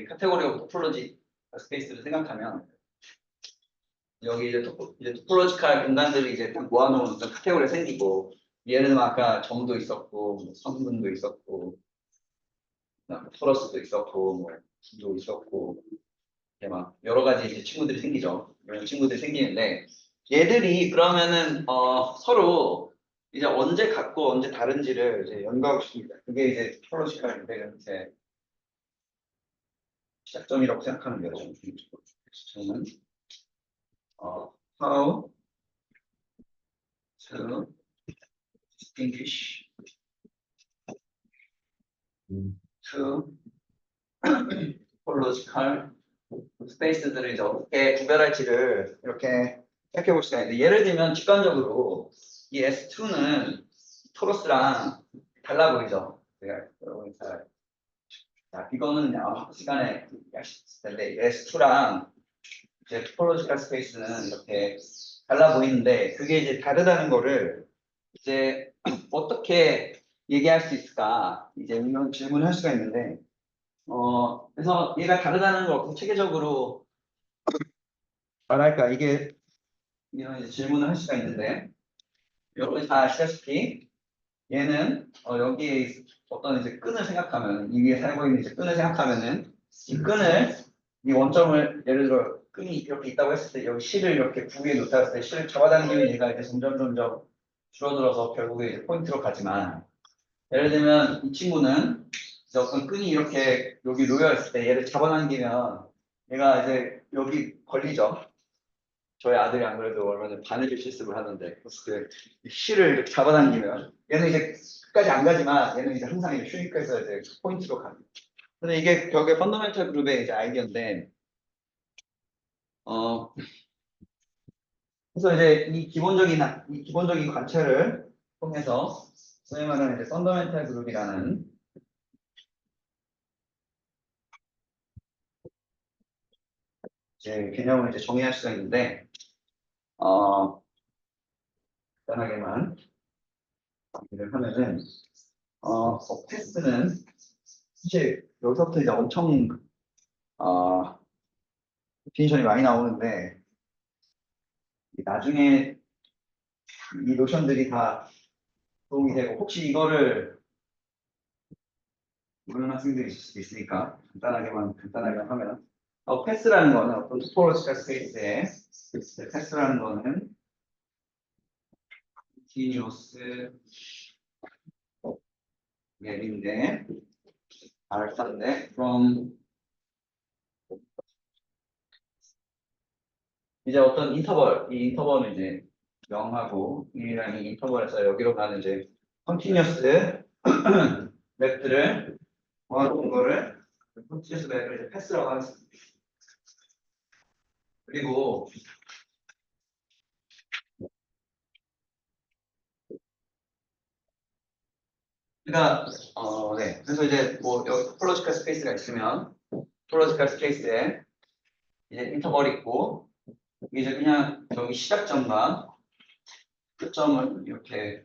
카테고리 오브 토폴로지 스페이스를 생각하면 여기 이제 토폴로지컬 공간들이 이제 딱 모아놓은 어떤 카테고리가 생기고 예를 들면 아까 점도 있었고 뭐 성분도 있었고 플러스도 있었고 뭐 도 있었고 이렇게 막 여러 가지 이제 친구들이 생기죠. 이런 친구들이 생기는데 얘들이 그러면은 서로 이제 언제 같고 언제 다른지를 이제 연구하고 싶습니다. 그게 이제 토폴로지컬 인베런트의 시작점이라고 생각하는 거죠. 저는 how to distinguish two topological 스페이스들을 이제 어떻게 구별할지를 이렇게 생각해 볼 수가 있는데 예를 들면 직관적으로 이 S2는 토로스랑 달라 보이죠? 여러분 자, 이거는 아마 시간에 하실 텐데 S2랑 이제 토폴로지컬 스페이스는 이렇게 달라 보이는데 그게 이제 다르다는 거를 이제 어떻게 얘기할 수 있을까 이제 이런 질문을 할 수가 있는데 그래서 얘가 다르다는 걸 어떻게 체계적으로 말할까 이게 이런 이제 질문을 할 수가 있는데 여러분이 다 아시다시피 얘는 여기에 어떤 이제 끈을 생각하면 이 위에 살고 있는 이제 끈을 생각하면은 이 원점을 예를 들어 끈이 이렇게 있다고 했을 때 여기 실을 이렇게 구위에 놓다 했을 때 실을 잡아당기면 얘가 이제 점점 줄어들어서 결국에 이제 포인트로 가지만 예를 들면 이 친구는 이제 어떤 끈이 이렇게 여기 놓여 있을 때 얘를 잡아당기면 얘가 이제 여기 걸리죠. 저희 아들이 안 그래도 얼마 전에 바느질 실습을 하는데 그 실을 이렇게 잡아당기면 얘는 이제 끝까지 안 가지만 얘는 이제 항상 이제 슈링크해서 이제 포인트로 갑니다. 근데 이게 결국에 펀더멘탈 그룹의 이제 아이디어인데 어 그래서 이제 이 기본적인 관찰을 통해서 소위 말하는 이제 펀더멘탈 그룹이라는 이제 개념을 이제 정의할 수가 있는데 간단하게만 얘기를 하면은 패스는 사실 여기서부터 이제 엄청 디피니션이 많이 나오는데 나중에 이 노션들이 다 도움이 되고 혹시 이거를 모르는 학생들이 있을 수도 있으니까 간단하게만 하면 패스라는 거는 어떤 토포로지컬 스페이스에 패스라는 거는 continuous 맵인데 알파인데 from 이제 어떤 인터벌 이 인터벌은 이제 0하고 1이라는 이 인터벌에서 여기로 가는 이제 컨티뉴어스 맵들을 모아놓은 거를 컨티뉴어스 맵을 이제 패스라고 하겠습니다. 그리고 그러니까 네. 그래서 이제 뭐 여기 토폴로지컬 스페이스가 있으면 토폴로지컬 스페이스에 이제 인터벌이 있고 이제 그냥 여기 시작점과 끝점을 이렇게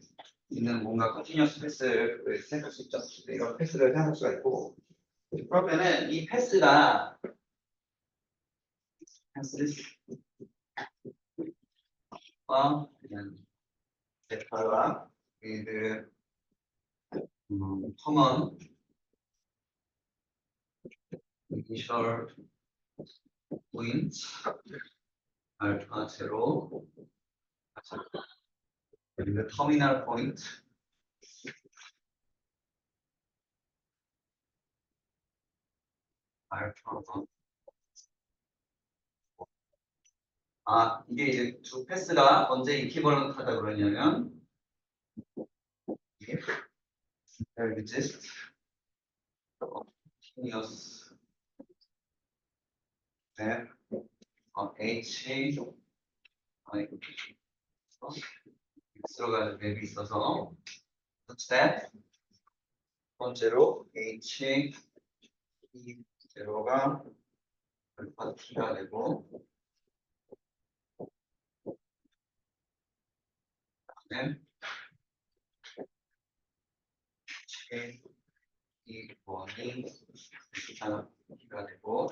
있는 뭔가 컨티뉴어스 패스를 생각할 수 있죠. 이런 패스를 생각할 수가 있고 그러면은 이 패스가 그냥 데이터가 with common initial point alpha 0 그리고 터미널 포인트 알파 1 이게 이제 두 패스가 언제 이퀴버런트하다 그러냐면 there exists continuous map H X로 가는 맵이 있어서 such that 첫 번째로 H E 제로가 알파 T가 되고 그다음에 H E 원이 T가 되고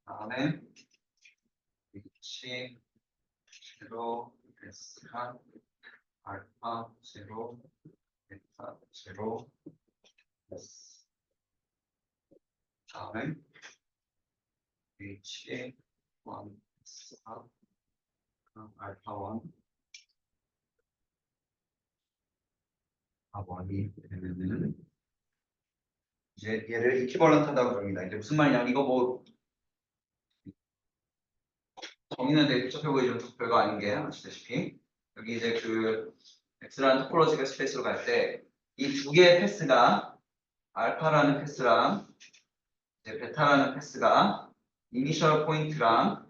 다음에 H 제로 S가 알파 제로 베타 제로 S 다음에 H1 S가 알파 1 원이 되면은 이제 얘를 이퀴벌런트하다고 부릅니다. 이제 무슨 말이냐면 이거 뭐 정의는 되게 복잡해 보이지만 별거 아닌 게 아시다시피 여기 이제 그 X라는 토폴로지컬 스페이스로 갈 때 이 두 개의 패스가 알파라는 패스랑 이제 베타라는 패스가 이니셜 포인트랑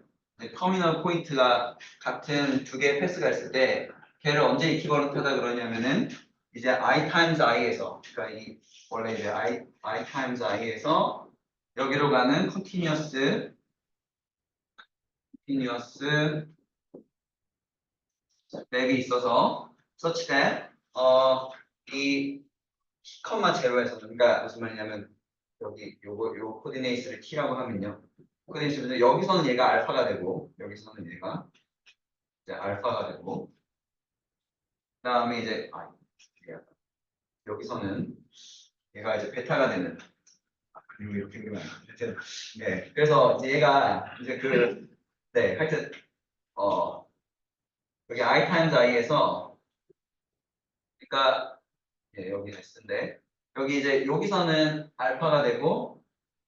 터미널 포인트가 같은 두 개의 패스가 있을 때 걔를 언제 이퀴버런트하다 그러냐면은 이제 I times I에서 그러니까 이 원래 이제 I times I에서 여기로 가는 컨티뉴어스 맵이 있어서 such that 이 컴마 제로에서 그러니까 무슨 말이냐면 여기 요 코디네이트를 t라고 하면요. 코디네이트는 여기서는 얘가 알파가 되고 여기서는 얘가 이제 알파가 되고 그다음에 이제 여기서는 얘가 이제 베타가 되는 그리고 이렇게 그리면 하여튼 네 그래서 이제 얘가 이제 네 하여튼 여기 I times I에서 그러니까 예, 여기 S인데 여기 이제 여기서는 알파가 되고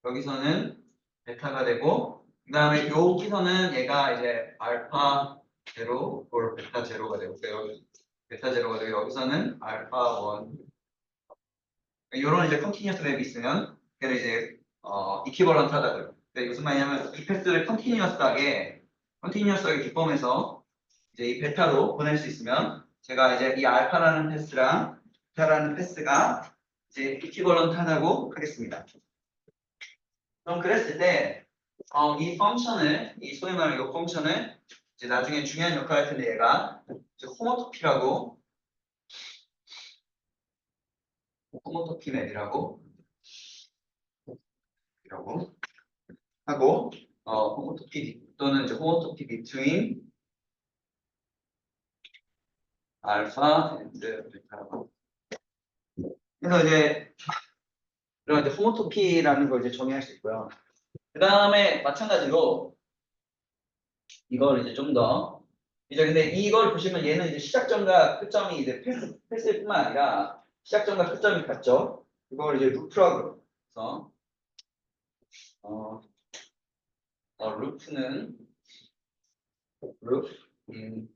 여기서는 베타가 되고 그다음에 여기서는 얘가 이제 알파 제로 or 베타 제로가 되고 여기 베타 제로가 되고 여기서는 알파 원 이런 이제 컨티뉴어스 맵이 있으면 걔를 이제 이퀴벌런트하다고요. 근데 무슨 말이냐면 이 패스를 컨티뉴어스하게 기법에서 이제 이 베타로 보낼 수 있으면 제가 이제 이 알파라는 패스랑 베타라는 패스가 이제 이퀴벌런트하다고 하겠습니다. 그럼 그랬을 때 이 펑션을 이 소위 말하는 이 펑션을 이제 나중에 중요한 역할을 할 텐데 얘가 이제 호모토피 맵이라고 이라고 하고 호모토피 또는 이제 호모토피 between 알파 앤드 베타라고. 그래서 이제 이런 이제 호모토피라는 걸 이제 정의할 수 있고요. 그 다음에 마찬가지로 이걸 이제 좀 더 이제 근데 이걸 보시면 얘는 이제 시작점과 끝점이 이제 패스일 뿐만 아니라 시작점과 끝점이 같죠. 이걸 이제 루프라고 해서 루프는 루프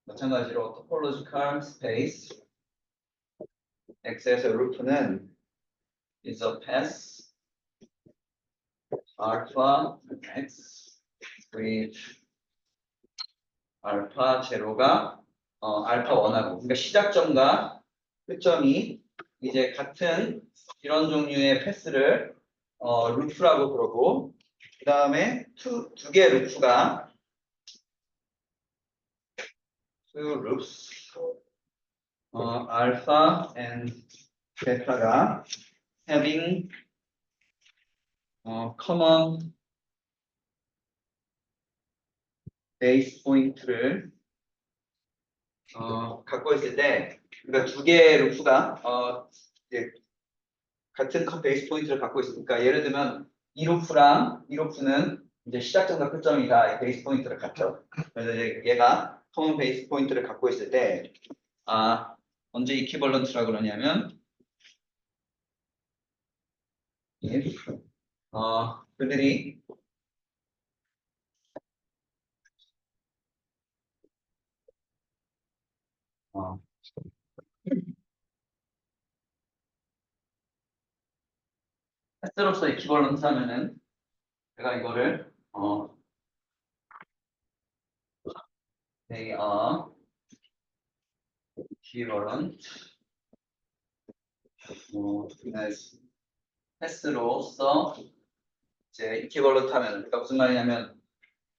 마찬가지로 topological space X에서 루프는 is a path alpha X with 알파 제로가 알파 원하고 그러니까 시작점과 끝점이 이제 같은 이런 종류의 패스를 루프라고 그러고 그 다음에 두 개의 루프가 two loops alpha and beta가 having common base point를 갖고 있을 때 그러니까 두 개의 루프가 이제 같은 베이스 포인트를 갖고 있으니까 예를 들면 이 루프랑 이 루프는 이제 시작점과 끝점이 다 베이스 포인트를 갖죠. 그래서 이제 얘가 커먼 베이스 포인트를 갖고 있을 때 언제 이퀴벌런트라 그러냐면 if 그들이 어, 패스로서 이퀴벌런트 하면은 제가 이거를 they are equivalent as 패스로서 이제 이퀴벌런트 하면 그러니까 무슨 말이냐면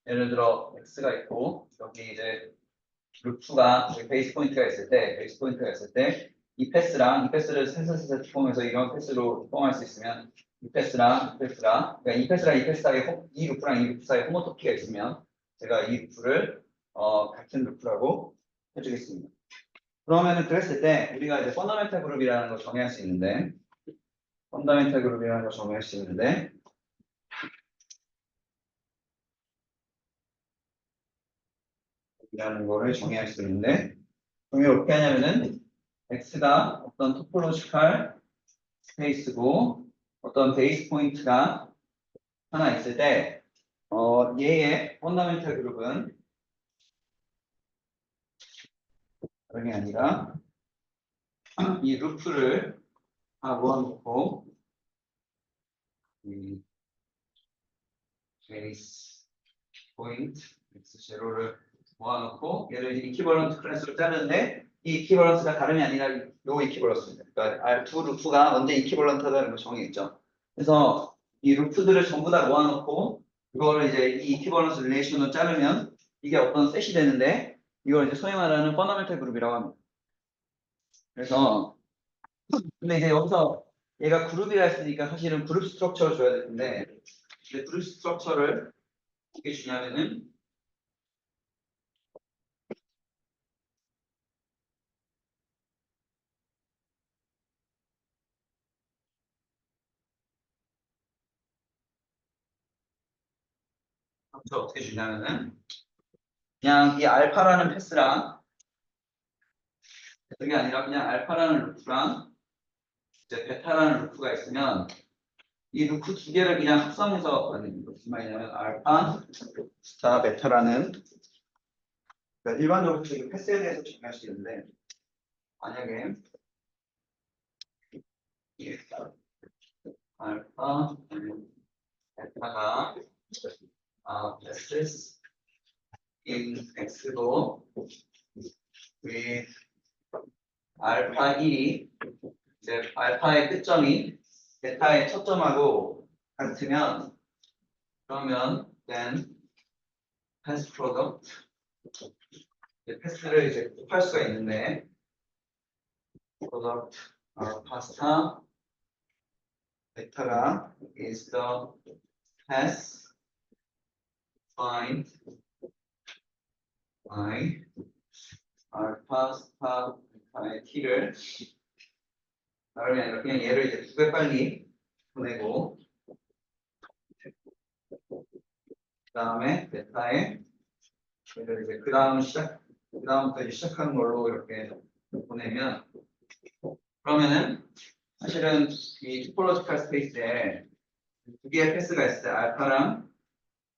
예를 들어 x가 있고 여기 이제 루프가 베이스 포인트가 있을 때 이 패스랑 이 패스를 슬슬슬 기form해서 이런 패스로 기form할 수 있으면 이 패스랑 그러니까 이 패스랑 이 패스 사이에 이 루프랑 이 루프 사이에 호모토피가 있으면 제가 이 루프를 같은 루프라고 해주겠습니다. 그러면은 그랬을 때 우리가 이제 펀더멘탈 그룹이라는 걸 정의할 수 있는데 이라는 거를 정의할 수 있는데 정의를 어떻게 하냐면은 x가 어떤 토포로지컬 스페이스고 어떤 베이스 포인트가 하나 있을 때 얘의 펀더멘탈 그룹은 다른 게 아니라 이 루프를 다 모아놓고 이 베이스 포인트 x0를 모아놓고 얘를 이제 이퀴벌런트 클래스로 짜는데 이 이퀴벌런스가 다름이 아니라 요 이퀴벌런스입니다. 그러니까 두 루프가 언제 이퀴벌런트하다는 걸 정의했죠. 그래서 이 루프들을 전부 다 모아놓고 이거를 이제 이 이퀴벌런스 릴레이션으로 자르면 이게 어떤 셋이 되는데 이걸 이제 소위 말하는 펀더멘탈 그룹이라고 합니다. 그래서 근데 이제 여기서 얘가 그룹이라 했으니까 사실은 그룹 스트럭처를 줘야 될 텐데 근데 그룹 스트럭처를 어떻게 주냐면은 어떻게 주냐면은 그냥 이 알파라는 패스랑 그게 아니라 그냥 알파라는 루프랑 이제 베타라는 루프가 있으면 이 루프 두 개를 그냥 합성해서 아니 무슨 말이냐면 알파, 스타, 베타라는 그러니까 일반적으로 지금 패스에 대해서 정의할 수 있는데 만약에 이 알파, 베타가 패스 in x도 with 알파 1이 이제 알파의 끝점이 베타의 첫 점하고 같으면 그러면 then pass product 패스를 이제 곱할 수가 있는데 product 파스타 베타가 is the pass find by 알파 스타 베타의 t를 다름이 아니라 그냥 얘를 이제 두 배 빨리 보내고 그 다음에 베타에 얘를 이제 그 다음부터 이제 시작하는 걸로 이렇게 보내면 그러면은 사실은 이 토폴로지컬 스페이스에 두 개의 패스가 있을 때 알파랑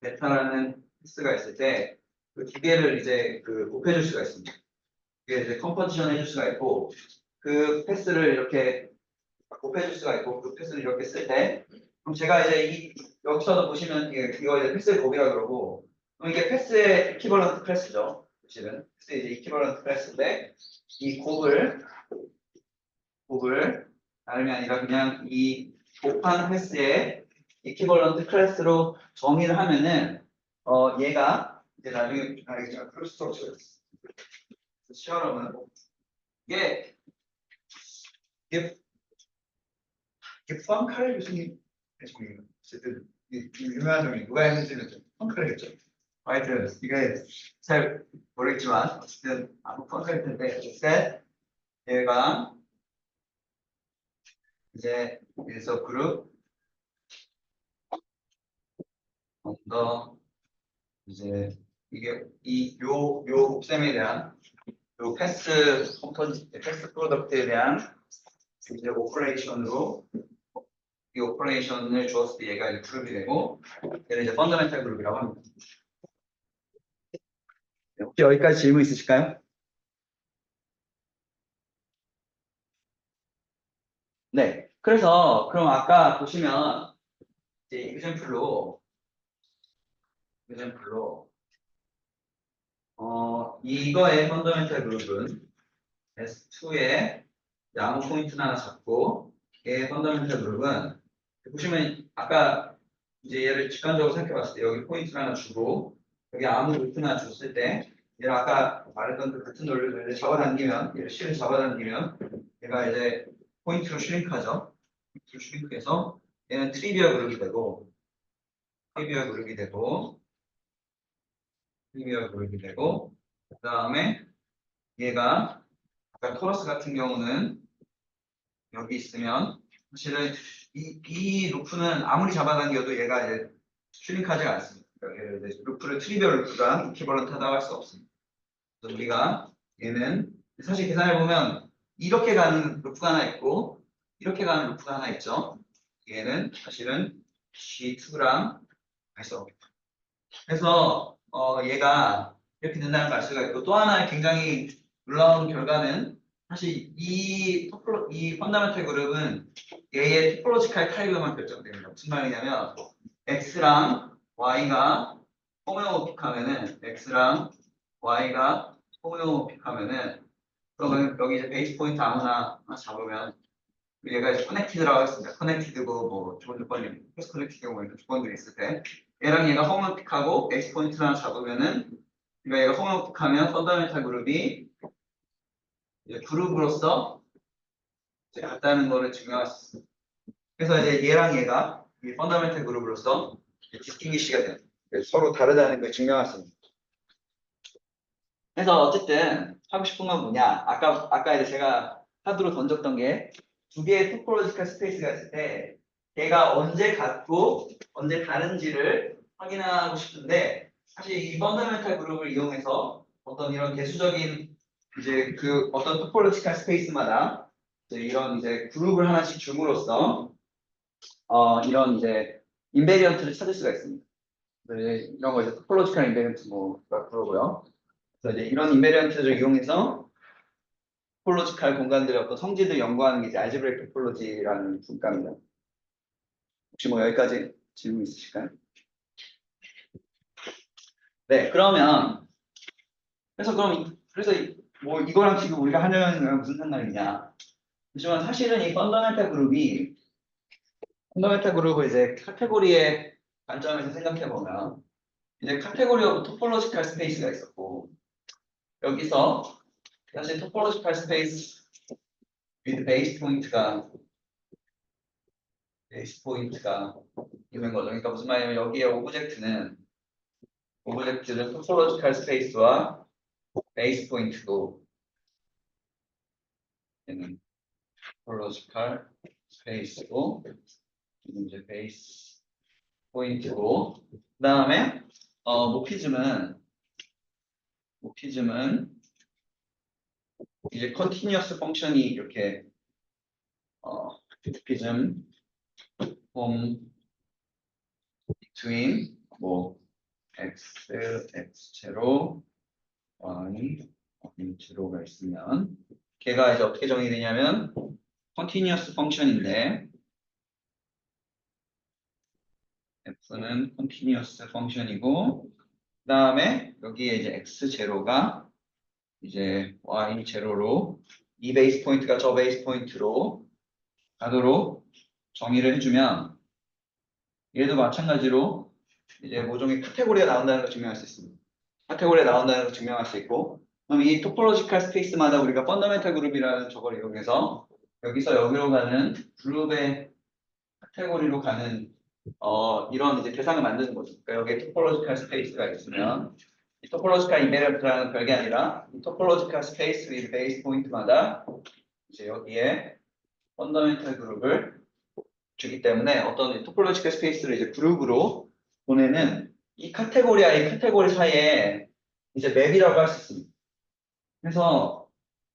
베타라는 패스가 있을 때 그 두 개를 이제 그 곱해줄 수가 있습니다. 이게 이제 컴포지션 해줄 수가 있고 그 패스를 이렇게 곱해줄 수가 있고 그 패스를 이렇게 쓸 때 그럼 제가 이제 이 여기서도 보시면 이거 이제 패스의 곱이라 그러고 그럼 이게 패스의 이퀴벌런트 클래스죠. 사실은 패스의 이제 이퀴벌런트 클래스인데 이 곱을 다름이 아니라 그냥 이 곱한 패스의 이퀴벌런트 클래스로 정의를 하면은 얘가 이제 나중에 알겠지만 크로스 스트럭처가 있어. 시험은 이게 이게 펑카레 교수님 어쨌든 유명한 점이 누가 했는지는 좀 펑카레겠죠. 하여튼 이게 잘 모르겠지만 어쨌든 아무 펑카레일 텐데 어쨌든 얘가 이제 그래서 그룹 더 이제 이게 요 곱셈에 대한 요 패스 컴포넌트 패스 프로덕트에 대한 이제 오퍼레이션으로 이 오퍼레이션을 주었을 때 얘가 이제 그룹이 되고 얘는 이제 펀더멘탈 그룹이라고 합니다. 혹시 여기까지 질문 있으실까요? 네. 그래서 그럼 아까 보시면 이제 example로 이거의 펀더멘탈 그룹은 S2에 아무 포인트나 하나 잡고 얘의 펀더멘탈 그룹은 보시면 아까 이제 얘를 직관적으로 생각해 봤을 때 여기 포인트를 하나 주고 여기 아무 루트나 줬을 때 얘를 아까 말했던 그 같은 논리를 잡아당기면 얘를 C를 잡아당기면 얘가 이제 포인트로 슈링크하죠. 포인트로 슈링크해서 얘는 트리비얼 그룹이 되고 그 다음에 얘가 아까 토러스 같은 경우는 여기 있으면 사실은 이 루프는 아무리 잡아당겨도 얘가 이제 슈링크하지가 않습니다. 그러니까 이제 루프를 트리비얼 루프가 이퀴벌런트하다고 할 수 없습니다. 그래서 우리가 얘는 사실 계산해 보면 이렇게 가는 루프가 하나 있고 이렇게 가는 루프가 하나 있죠. 얘는 사실은 G2랑 해서 그래서 얘가 이렇게 된다는 걸 알 수가 있고 또 하나의 굉장히 놀라운 결과는 사실 이 펀더멘털 그룹은 얘의 토폴로지컬 타입으로만 결정됩니다. 무슨 말이냐면 x랑 y가 호메오피크하면은 그러면 여기 이제 베이스 포인트 아무나 하나 잡으면 얘가 이제 커넥티드라고 했습니다. 커넥티드고 뭐 좋은 조건이 패스 커넥티드고 뭐 이런 조건들이 있을 때 얘랑 얘가 호메오픽하고 베이스 포인트 하나 잡으면은 그러니까 얘가 호메오픽하면 펀더멘탈 그룹이 이제 그룹으로서 이제 같다는 거를 증명할 수 있습니다. 그래서 이제 얘랑 얘가 이 펀더멘탈 그룹으로서 디스팅기시가 돼요. 서로 다르다는 걸 증명할 수 있습니다. 그래서 어쨌든 하고 싶은 건 뭐냐? 아까 이제 제가 카드로 던졌던 게 두 개의 토포로지컬 스페이스가 있을 때 걔가 언제 같고 언제 다른지를 확인하고 싶은데 사실 이 펀더멘탈 그룹을 이용해서 어떤 이런 개수적인 이제 그 어떤 토포로지컬 스페이스마다 이런 이제 그룹을 하나씩 줌으로써 이런 이제 인베리언트를 찾을 수가 있습니다. 이런 거 이제 토폴로지컬 인베리언트 뭐 그러고요. 그래서 이제 이런 인베리언트를 이용해서 토폴로지컬 공간들의 어떤 성질을 연구하는 게 이제 알제브레이크 토폴로지라는 분과입니다. 혹시 뭐 여기까지 질문 있으실까요? 네, 그러면 그래서 뭐 이거랑 지금 우리가 하는 거랑 무슨 상관이냐? 하지만 사실은 이 펀더멘탈 그룹을 이제 카테고리의 관점에서 생각해 보면 이제 카테고리 오브 토폴로지컬 스페이스가 있었고 여기서 사실 토폴로지컬 스페이스 with 베이스 포인트가 있는 거죠. 그러니까 무슨 말이냐면 여기에 오브젝트는 토폴로지컬 스페이스와 베이스 포인트로 얘는 토폴로지컬 스페이스고 이제 베이스 포인트고 그다음에 모피즘은 이제 컨티뉴어스 펑션이 이렇게 모피즘 between 뭐 x, x0, y, y0가 있으면 걔가 이제 어떻게 정의되냐면 컨티뉴어스 펑션인데 f는 컨티뉴어스 펑션이고 그 다음에 여기에 이제 x0가 이제 y0로 이 베이스 포인트가 저 베이스 포인트로 가도록 정의를 해주면 얘도 마찬가지로 이제 모종의 카테고리가 나온다는 걸 증명할 수 있습니다. 카테고리가 나온다는 걸 증명할 수 있고 그럼 이 토폴로지컬 스페이스마다 우리가 펀더멘탈 그룹이라는 저걸 이용해서 여기서 여기로 가는 그룹의 카테고리로 가는 이런 이제 대상을 만드는 거죠. 그러니까 여기에 토폴로지컬 스페이스가 있으면 이 토폴로지컬 인베리언트라는 별게 아니라 이 토폴로지컬 스페이스 with 베이스 포인트마다 이제 여기에 펀더멘탈 그룹을 주기 때문에 어떤 토폴로지컬 스페이스를 이제 그룹으로 보내는 이 카테고리와 이 카테고리 사이에 이제 맵이라고 할 수 있습니다. 그래서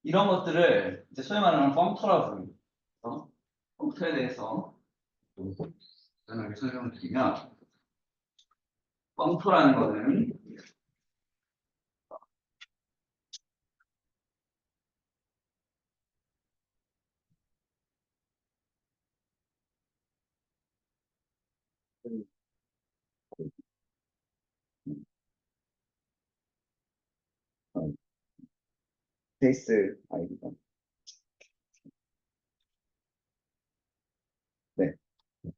이런 것들을 이제 소위 말하는 펑터라고 부릅니다. 펑터에 대해서 간단하게 설명을 드리면 펑터라는 거는 베이스 아이디가 네.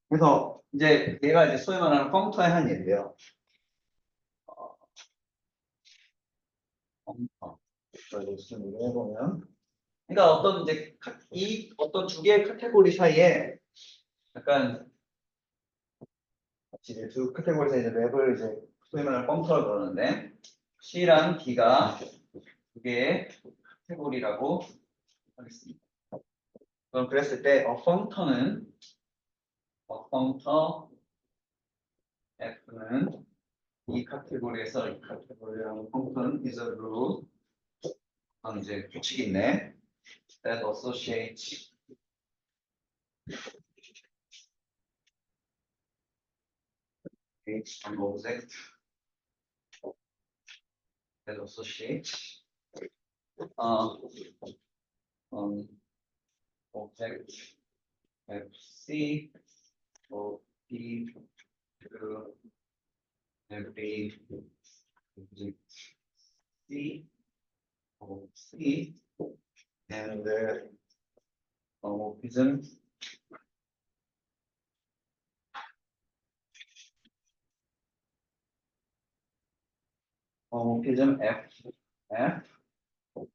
그래서 이제 얘가 이제 소위 말하는 펑터의 한 예인데요. 펑터. 이걸 수정을 해보면 그러니까 어떤 이제 이 어떤 두 개의 카테고리 사이에 약간 이제 두 카테고리 사이에 맵을 이제 소위 말하는 펑터를 그러는데 C랑 D가 두 개의 카테고리라고 하겠습니다. 그럼 그랬을 때 펑터 F는 이 카테고리에서 이 카테고리랑 펑터는 is a rule 이제 규칙이 있네. that associates an object that associates object FC or P to every object C or C and the homomorphism F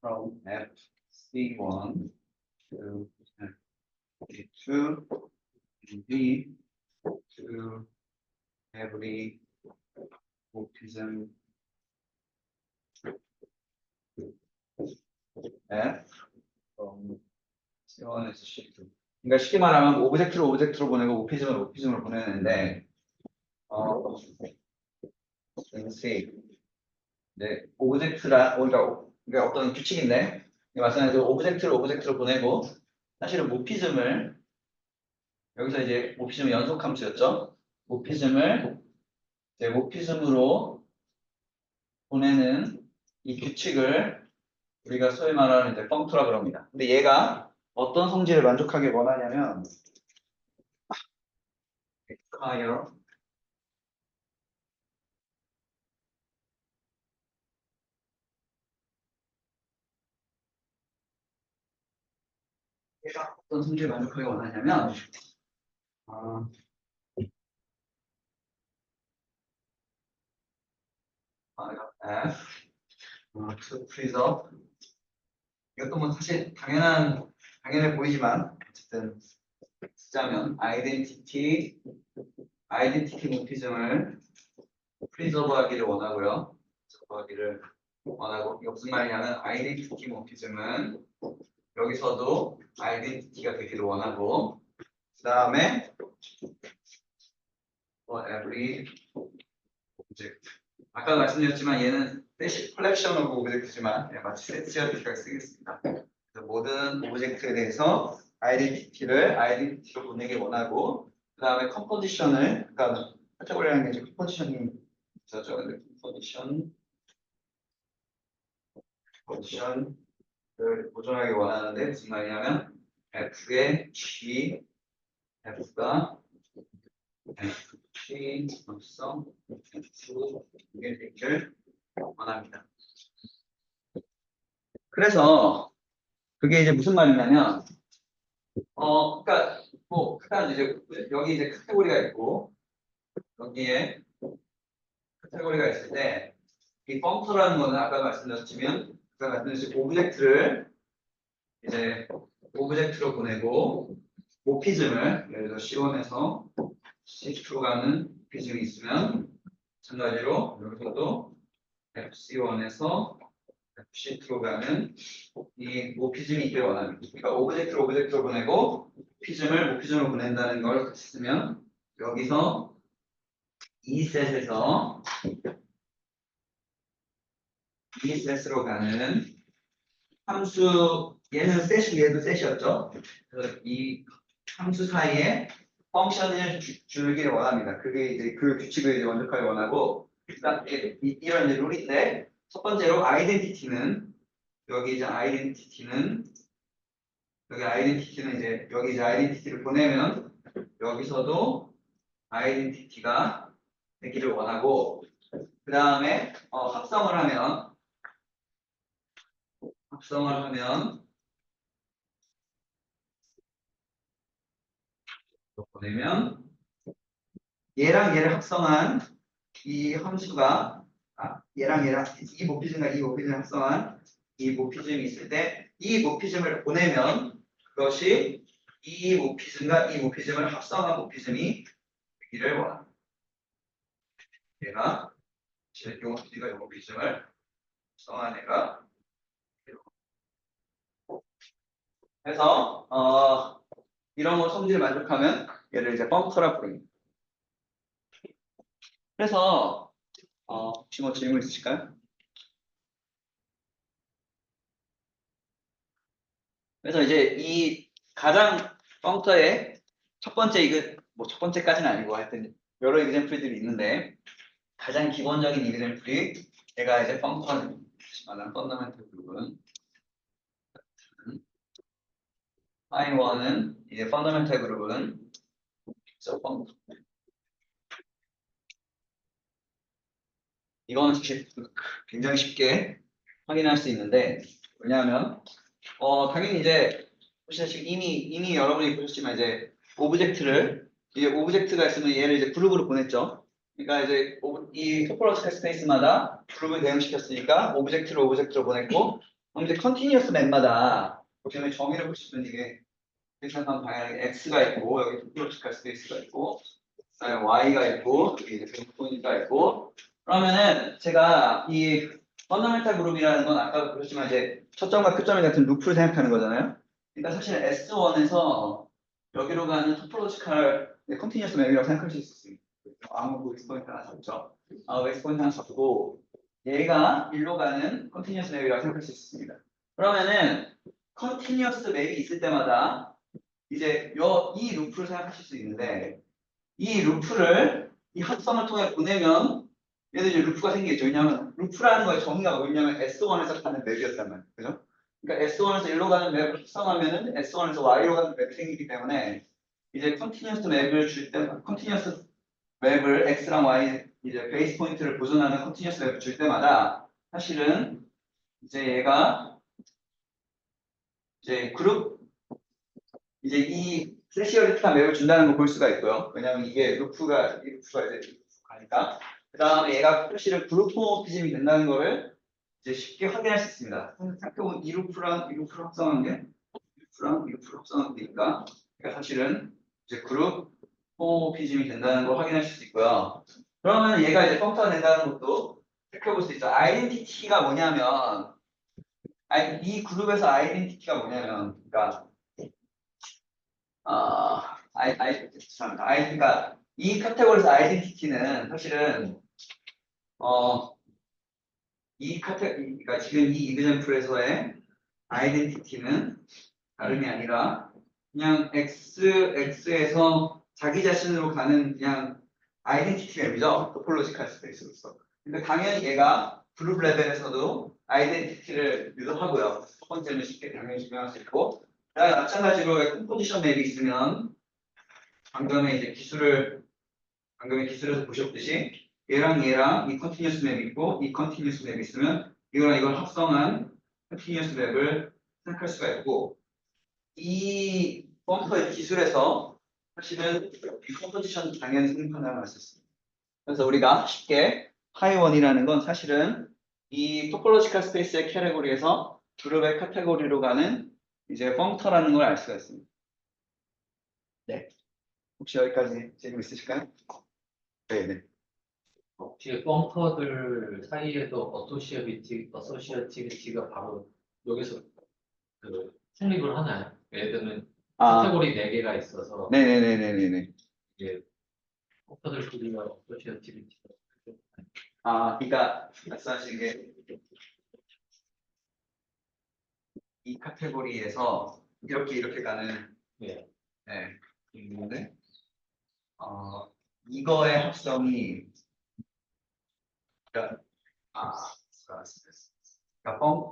from FC1 to FC2 and B to every homomorphism F from C1에서 C2. 그러니까 쉽게 말하면 오브젝트로 보내고 모피즘으로 보내는데 네, 오브젝트라 그러니까 어떤 규칙인데 마찬가지로 오브젝트로 보내고 사실은 모피즘을 여기서 이제 모피즘 연속 함수였죠. 모피즘을 이제 모피즘으로 보내는 이 규칙을 우리가 소위 말하는 이제 펑크라고 합니다. 근데 얘가 어떤 성질을 만족하길 원하냐면 require 얘가 어떤 성질을 만족하길 원하냐면 어, F to preserve 이것도 뭐 사실 당연해 보이지만 어쨌든 쓰자면 아이덴티티 모피즘을 프리저브하기를 원하고요. 프리저브하기를 원하고 이게 무슨 말이냐면 아이덴티티 모피즘은 여기서도 아이덴티티가 되기를 원하고 그 다음에 for every object 아까 말씀드렸지만 얘는 컬렉션 오브 오브젝트지만 마치 세트여비까지 쓰겠습니다. 그래서 모든 오브젝트에 대해서 아이덴티티로 보내기 원하고 그 다음에 컴포지션을 그러니까 카테고리라는 게 이제 컴포지션이 있었죠. 근데 컴포지션을 보존하기 원하는데 무슨 말이냐면 F의 G F가 F G로서 F 이게 되기를 원합니다. 그래서 그게 이제 무슨 말이냐면 그러니까 뭐 일단 이제 여기 이제 카테고리가 있고 여기에 카테고리가 있을 때 이 펑크라는 거는 아까 말씀드렸듯이 오브젝트로 보내고 모피즘을 예를 들어 C1에서 C2로 가는 모피즘이 있으면 마찬가지로 여기서도 FC1에서 FC2로 가는 이 모피즘이 있길 원합니다. 그러니까 오브젝트로 보내고 모피즘으로 보낸다는 걸 같이 쓰면 여기서 이 셋에서 이 셋으로 가는 함수 얘는 셋이고 얘도 셋이었죠. 그래서 이 함수 사이에 펑션을 주기를 원합니다. 그게 이제 그 규칙을 이제 만족하기 원하고 그러니까 이런 이제 룰인데 첫 번째로 여기 이제 아이덴티티를 보내면 여기서도 아이덴티티가 되기를 원하고 그 다음에 합성을 하면 보내면 얘랑 얘를 합성한 이 함수가 얘랑 이 모피즘과 이 모피즘을 합성한 이 모피즘이 있을 때 이 모피즘을 보내면 그것이 이 모피즘과 이 모피즘을 합성한 모피즘이 되기를 원합니다. 얘가 이 모피즘과 이 모피즘을 합성한 애가 그래서 이런 거 성질을 만족하면 얘를 이제 펑크라 부릅니다. 그래서 혹시 뭐 질문 있으실까요? 그래서 이제 이 가장 펑크의 첫 번째 이거 뭐 첫 번째까지는 아니고 하여튼 여러 이그젬플들이 있는데 가장 기본적인 이그젬플이 제가 이제 펑크를 말하는 펀더멘털 그룹은 파이1은 이제 펀더멘털 그룹은 저 펑크 이건 굉장히 쉽게 확인할 수 있는데 왜냐하면 당연히 이제 보시다시피 이미 여러분이 보셨지만 이제 오브젝트가 있으면 얘를 이제 그룹으로 보냈죠. 그러니까 이제 이 토포로지컬 스페이스마다 그룹을 대응시켰으니까 오브젝트로 보냈고 그럼 이제 컨티니어스 맵마다 보시면 정의를 보시면 이게 생각한 방향에 x가 있고 여기 토포로지컬 스페이스가 있고 그다음에 y가 있고 여기 이제 포인트가 있고 그러면은 제가 이 펀더멘탈 그룹이라는 건 아까 그랬지만 이제 초점과 끝점이 같은 루프를 생각하는 거잖아요. 그러니까 사실 S1에서 여기로 가는 토포로지컬 컨티니어스 맵이라고 생각할 수 있습니다. 아무 웨이스 포인트 하나 잡죠. 웨이스 포인트 하나 잡고 얘가 일로 가는 컨티니어스 맵이라고 생각할 수 있습니다. 그러면은 컨티뉴어스 맵이 있을 때마다 이제 이 루프를 생각하실 수 있는데 이 루프를 이 합성을 통해 보내면 얘도 이제 루프가 생기겠죠. 왜냐하면 루프라는 거의 정의가 뭐냐면 S1에서 가는 맵이었단 말이에요. 그죠? 그러니까 S1에서 1로 가는 맵을 합성하면은 S1에서 Y로 가는 맵이 생기기 때문에 이제 컨티뉴어스 맵을 줄 때, 컨티뉴어스 맵을 X랑 Y 이제 베이스 포인트를 보존하는 컨티뉴어스 맵을 줄 때마다 사실은 이제 얘가 이제 그룹 이제 이 세시어리티한 맵을 준다는 걸 볼 수가 있고요. 왜냐하면 이게 루프가 이제 가니까 그 다음에 얘가 사실은 그룹 호모피즘이 된다는 거를 이제 쉽게 확인할 수 있습니다. 생각해보면 이 루프랑 이 루프를 합성한 게 이 루프랑 이 루프를 합성한 거니까 그러니까 사실은 이제 그룹 호모피즘이 된다는 걸 확인할 수 있고요. 그러면 얘가 이제 펑크가 된다는 것도 체크해볼 수 있죠. 아이덴티티가 뭐냐면 이 그룹에서 아이덴티티가 뭐냐면 그러니까 죄송합니다. 그러니까 이 카테고리에서 아이덴티티는 사실은 그러니까 지금 이 이그젠플에서의 아이덴티티는 다름이 아니라 그냥 X에서 자기 자신으로 가는 그냥 아이덴티티 맵이죠. 토폴로지컬 스페이스로서. 근데 당연히 얘가 그룹 레벨에서도 아이덴티티를 유도하고요. 첫 번째는 쉽게 당연히 증명할 수 있고 그다음에 마찬가지로 컴포지션 맵이 있으면 방금의 기술에서 보셨듯이 얘랑 이 컨티뉴어스 맵이 있고 이 컨티뉴어스 맵이 있으면 이거랑 이걸 합성한 컨티뉴어스 맵을 생각할 수가 있고 이 펑커의 기술에서 사실은 이 컴포지션 당연히 생각한다고 할 수 있습니다. 그래서 우리가 쉽게 파이원이라는 건 사실은 이 토폴로지컬 스페이스의 캐테고리에서 그룹의 카테고리로 가는 이제 펑터라는 걸 알 수가 있습니다. 네. 혹시 여기까지 질문 있으실까요? 네, 네. 혹시 벙커들 사이에도 어소시어티비티가 바로 여기서 그 성립을 하나요? 예를 들면 카테고리 4개가 있어서 네네네네네. 이게 벙커들끼리가 어소시어티비티가 그러니까 말씀하신 게 이 카테고리에서 이렇게 가는 네. 있는데 이거의 합성이 그러니까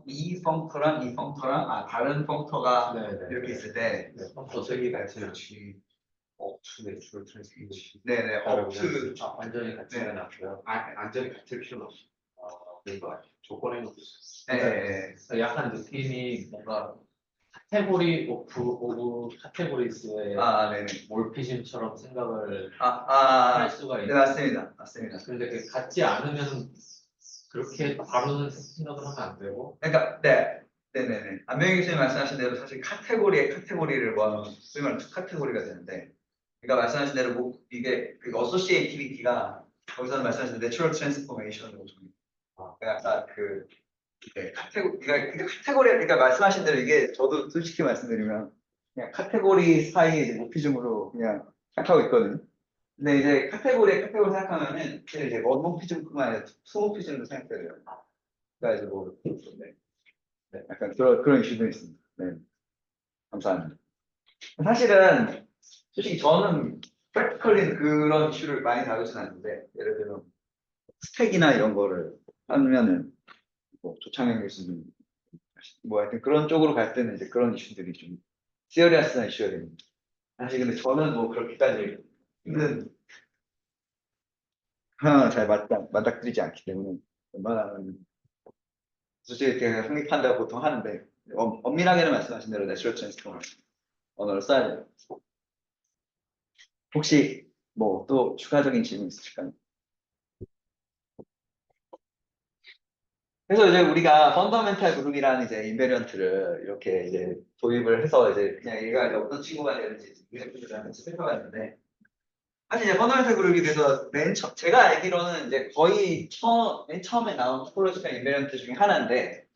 이 펑터랑 이 펑터랑 다른 펑터가 이렇게 있을 때 벙커 3개가 있어요. 업투 내추럴 트랜스피치 네네 업투 완전히 같이 네. 해놨고요. 완전히 같을 필요는 없어. 이거 조건에 놓고 있어. 네. 약간 느낌이 뭔가 카테고리 오브 카테고리스의 네네. 몰피즘처럼 생각을 할 할 수가 네, 있는. 맞습니다. 근데 그 같지 않으면 그렇게 바로는 생각을 하면 안 되고. 그러니까 네네네. 안명희 교수님 말씀하신 대로 사실 카테고리를 모아놓은 소위 말하는 두 카테고리가 되는데, 그러니까 말씀하신 대로 이게 그 어소시에이티비티가 거기서는 말씀하신 내추럴 트랜스포메이션으로 좀 약간 그러니까 말씀하신 대로 이게 저도 솔직히 말씀드리면 그냥 카테고리 사이에 이제 모피즘으로 그냥 생각하고 있거든요. 근데 이제 카테고리 생각하면은 이제 원모피즘뿐만 아니라 투모피즘도 생각해요. 그러니까 이제 약간 그런 이슈도 있습니다. 네, 감사합니다. 사실은 솔직히 저는 프랙티컬린 그런 이슈를 많이 다루진 않는데 예를 들면 스택이나 이런 거를 하면은 뭐 조창현 교수님 뭐 하여튼 그런 쪽으로 갈 때는 이제 그런 이슈들이 좀 시리어스한 이슈가 됩니다. 사실 근데 저는 뭐 그렇게까지 힘든 상황을 잘 맞닥뜨리지 않기 때문에 웬만하면 솔직히 그냥 성립한다고 보통 하는데 엄밀하게는 말씀하신 대로 내추럴 트랜스포머 언어를 써야 돼요. 혹시 뭐 또 추가적인 질문 있으실까요? 그래서 이제 우리가 펀더멘탈 그룹이라는 이제 인베리언트를 이렇게 이제 도입을 해서 이제 그냥 얘가 이제 어떤 친구가 되는지 이렇게 살펴봤는데 사실 이제 펀더멘탈 그룹이 그래서 제가 알기로는 이제 거의 맨 처음에 나온 토폴로지컬 인베리언트 중에 하나인데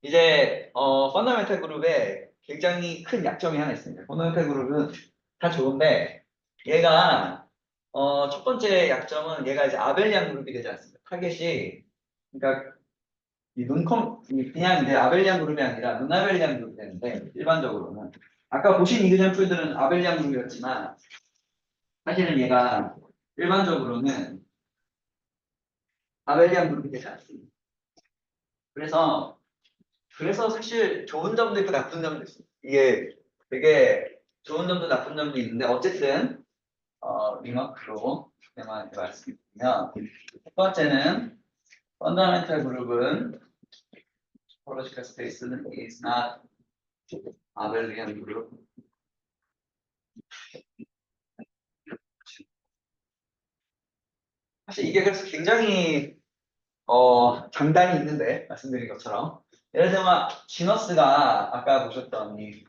이제 펀더멘탈 그룹에 굉장히 큰 약점이 하나 있습니다. 펀더멘탈 그룹은 다 좋은데 얘가 첫 번째 약점은 얘가 이제 아벨리안 그룹이 되지 않습니다. 타겟이 그러니까 그냥 이제 아벨리안 그룹이 아니라 논아벨리안 그룹이 되는데 일반적으로는 아까 보신 이그젠플들은 아벨리안 그룹이었지만 사실은 얘가 일반적으로는 아벨리안 그룹이 되지 않습니다. 그래서 사실 좋은 점도 있고 나쁜 점도 있습니다. 이게 되게 좋은 점도 나쁜 점도 있는데 어쨌든 리마크로 그냥 말씀드리면 첫 번째는 펀더멘탈 그룹은 topological space는 is not 아벨리안 그룹. 사실 이게 그래서 굉장히 장단이 있는데 말씀드린 것처럼 예를 들면 지너스가 아까 보셨던 이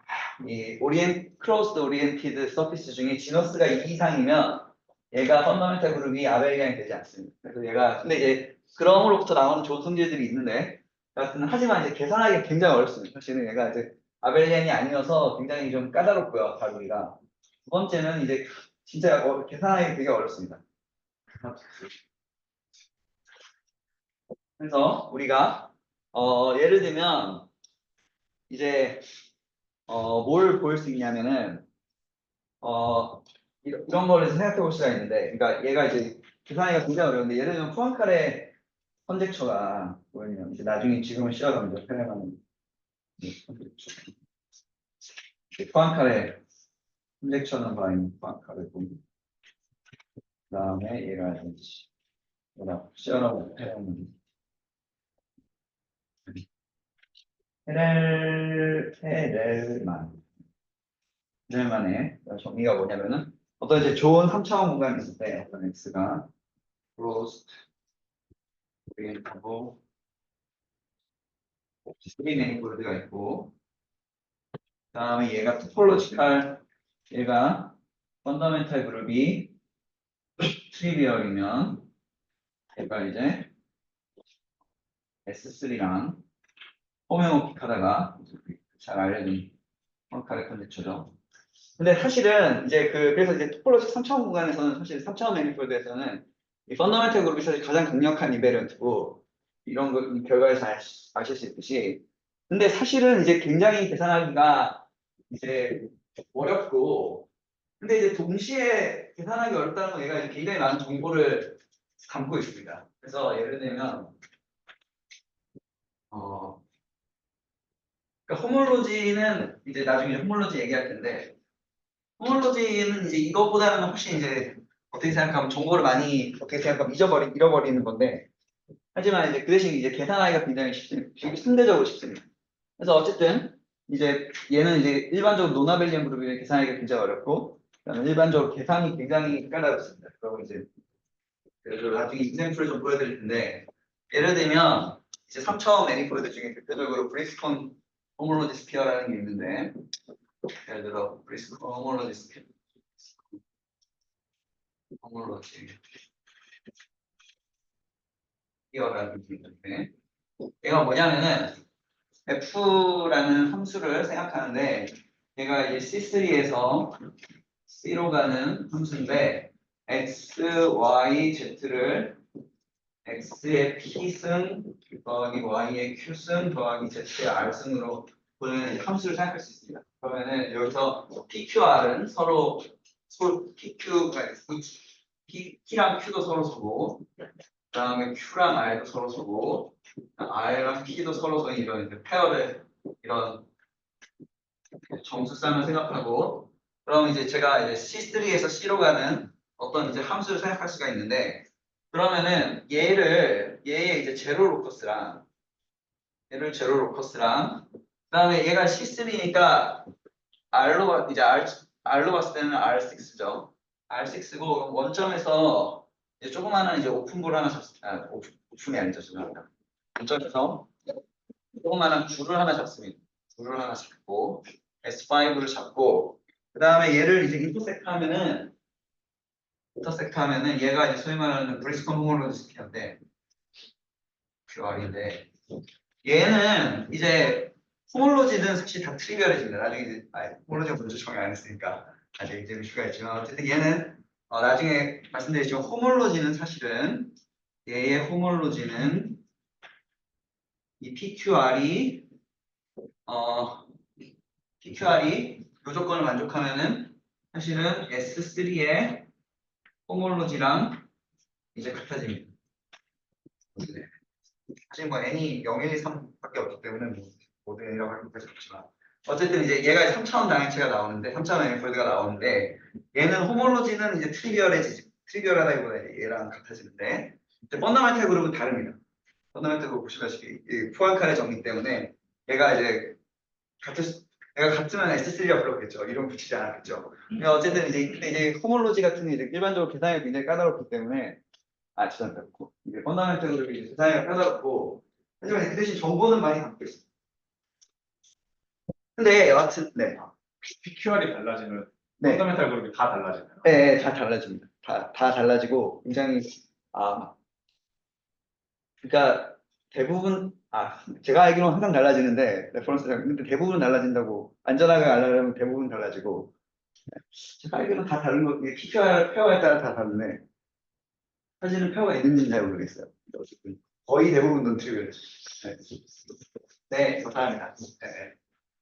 클로스드 오리엔티드 서피스 중에 지너스가 2 이상이면 얘가 펀더멘탈 그룹이 아벨리안이 되지 않습니다. 그래서 얘가 근데 이제 그럼으로부터 나오는 좋은 성질들이 있는데 하지만 이제 계산하기 굉장히 어렵습니다. 사실은 얘가 이제 아벨리안이 아니어서 굉장히 좀 까다롭고요, 다루기가. 두 번째는 이제 진짜 계산하기 되게 어렵습니다. 그래서 우리가 예를 들면 이제 뭘 보일 수 있냐면은 이런 거를 생각해 볼 수가 있는데, 그러니까 얘가 이제 계산하기가 굉장히 어려운데 예를 들면 포안카레 컨젝처가 뭐냐면 이제 나중에 지금은 시작합니다. 편향하는 포안카레 컨젝처는 바인 포안카레 보면 그다음에 얘가 이제 시어라고 편향하는 헤렐만의 정의가 뭐냐면은 어떤 이제 좋은 3차원 공간이 있을 때 어떤 x가 closed orient하고 3 매니폴드가 있고 그 다음에 얘가 토폴로지컬 얘가 펀더멘탈 그룹이 트리비얼이면 얘가 이제 S3랑 호메오픽하다가 잘 알려진 펑카레 컨젝처죠. 근데 사실은 이제 그래서 이제 토폴로지 3차원 공간에서는 사실 3차원 매니폴드에서는 이 펀더멘탈 그룹이 사실 가장 강력한 이베리언트고 이런 거 결과에서 아실 수 있듯이 근데 사실은 이제 굉장히 계산하기가 이제 어렵고 근데 이제 동시에 계산하기 어렵다는 건 얘가 이제 굉장히 많은 정보를 담고 있습니다. 그래서 예를 들면 그러니까 호몰로지는 이제 나중에 호몰로지 얘기할 텐데 호몰로지는 이제 이것보다는 훨씬 이제 어떻게 생각하면 정보를 많이 어떻게 생각하면 잃어버리는 건데 하지만 이제 그 대신 이제 계산하기가 굉장히 쉽습니다. 상대적으로 쉽습니다. 그래서 어쨌든 이제 얘는 이제 일반적으로 노나벨리안 그룹이 계산하기가 굉장히 어렵고 그다음에 일반적으로 계산이 굉장히 까다롭습니다. 그리고 이제 그래서 나중에 인생풀을 좀 보여드릴 텐데 예를 들면 이제 3차원 매니폴드 중에 대표적으로 브리스콘 호몰로지 스피어라는 게 있는데 예를 들어 브리스콘 호몰로지 스피어라는 게 있는데 얘가 뭐냐면은 f라는 함수를 생각하는데 얘가 이제 C3에서 C로 가는 함수인데 x, y, z를 x의 p승 더하기 y의 q승 더하기 z의 r승으로 보는 함수를 생각할 수 있습니다. 그러면은 여기서 pqr은 서로 pq가 p랑 q도 서로 서고 그 다음에 q랑 r도 서로 서고 r랑 p도 서로 서는 이런 이제 페어를 이런 정수쌍을 생각하고 그럼 이제 제가 이제 C3에서 C로 가는 어떤 이제 함수를 생각할 수가 있는데 그러면은 얘의 이제 제로 로커스랑 그다음에 얘가 C3니까 R로 봤을 때는 R6죠. R6고 원점에서 이제 조그마한 이제 오픈볼 하나 오픈이 아니죠. 죄송합니다. 원점에서 조그마한 줄을 하나 잡습니다. 줄을 하나 잡고 S5를 잡고 그 다음에 얘를 이제 인터섹트하면은 얘가 이제 소위 말하는 브리스콘 호몰로지 스피어인데 QR인데 얘는 이제 호몰로지는 사실 다 트리비얼해집니다. 나중에 이제 호몰로지가 먼저 정의 안 했으니까 아직 이제 이슈가 있지만 어쨌든 얘는 나중에 말씀드리지만 호몰로지는 사실은 얘의 호몰로지는 이 PQR이 이 조건을 만족하면은 사실은 S3의 호몰로지랑 이제 같아집니다. 네. 사실 뭐 n이 0, 1, 2, 3밖에 없기 때문에 뭐 모든 n이라고 할 것까지 없지만 어쨌든 이제 얘가 3차원 다행체가 나오는데 3차원 애니폴드가 나오는데 얘는 호몰로지는 이제 트리비얼하다기보다 얘랑 같아지는데 이제 펀더멘탈 그룹은 다릅니다. 펀더멘탈 그룹 보시다시피 이 포안칼의 정리 때문에 얘가 이제 얘가 같으면 S3가 불렀겠죠. 이름 붙이지 않았겠죠. 근데 어쨌든 이제 호몰로지 같은 게 이제 일반적으로 계산이 굉장히 까다롭기 때문에 죄송합니다. 이게 펀더멘탈 그룹이 이제 계산이 까다롭고 하지만 그 대신 정보는 많이 담고 있습니다. 근데 여하튼 네. PQR이 달라지면 네. 펀더멘탈 그룹이 다 달라지나요? 네, 다 달라집니다. 다 달라지고 굉장히 그러니까 대부분 제가 알기로는 항상 달라지는데 레퍼런스랑 근데 대부분 달라진다고 안전하게 알려면 대부분 달라지고 제가 알기로는 다 다른 거 PQR 페어에 따라 다 다른데 사실은 페어가 있는지는 잘 모르겠어요. 어쨌든 거의 대부분 논트리블. 네, 감사합니다. 네.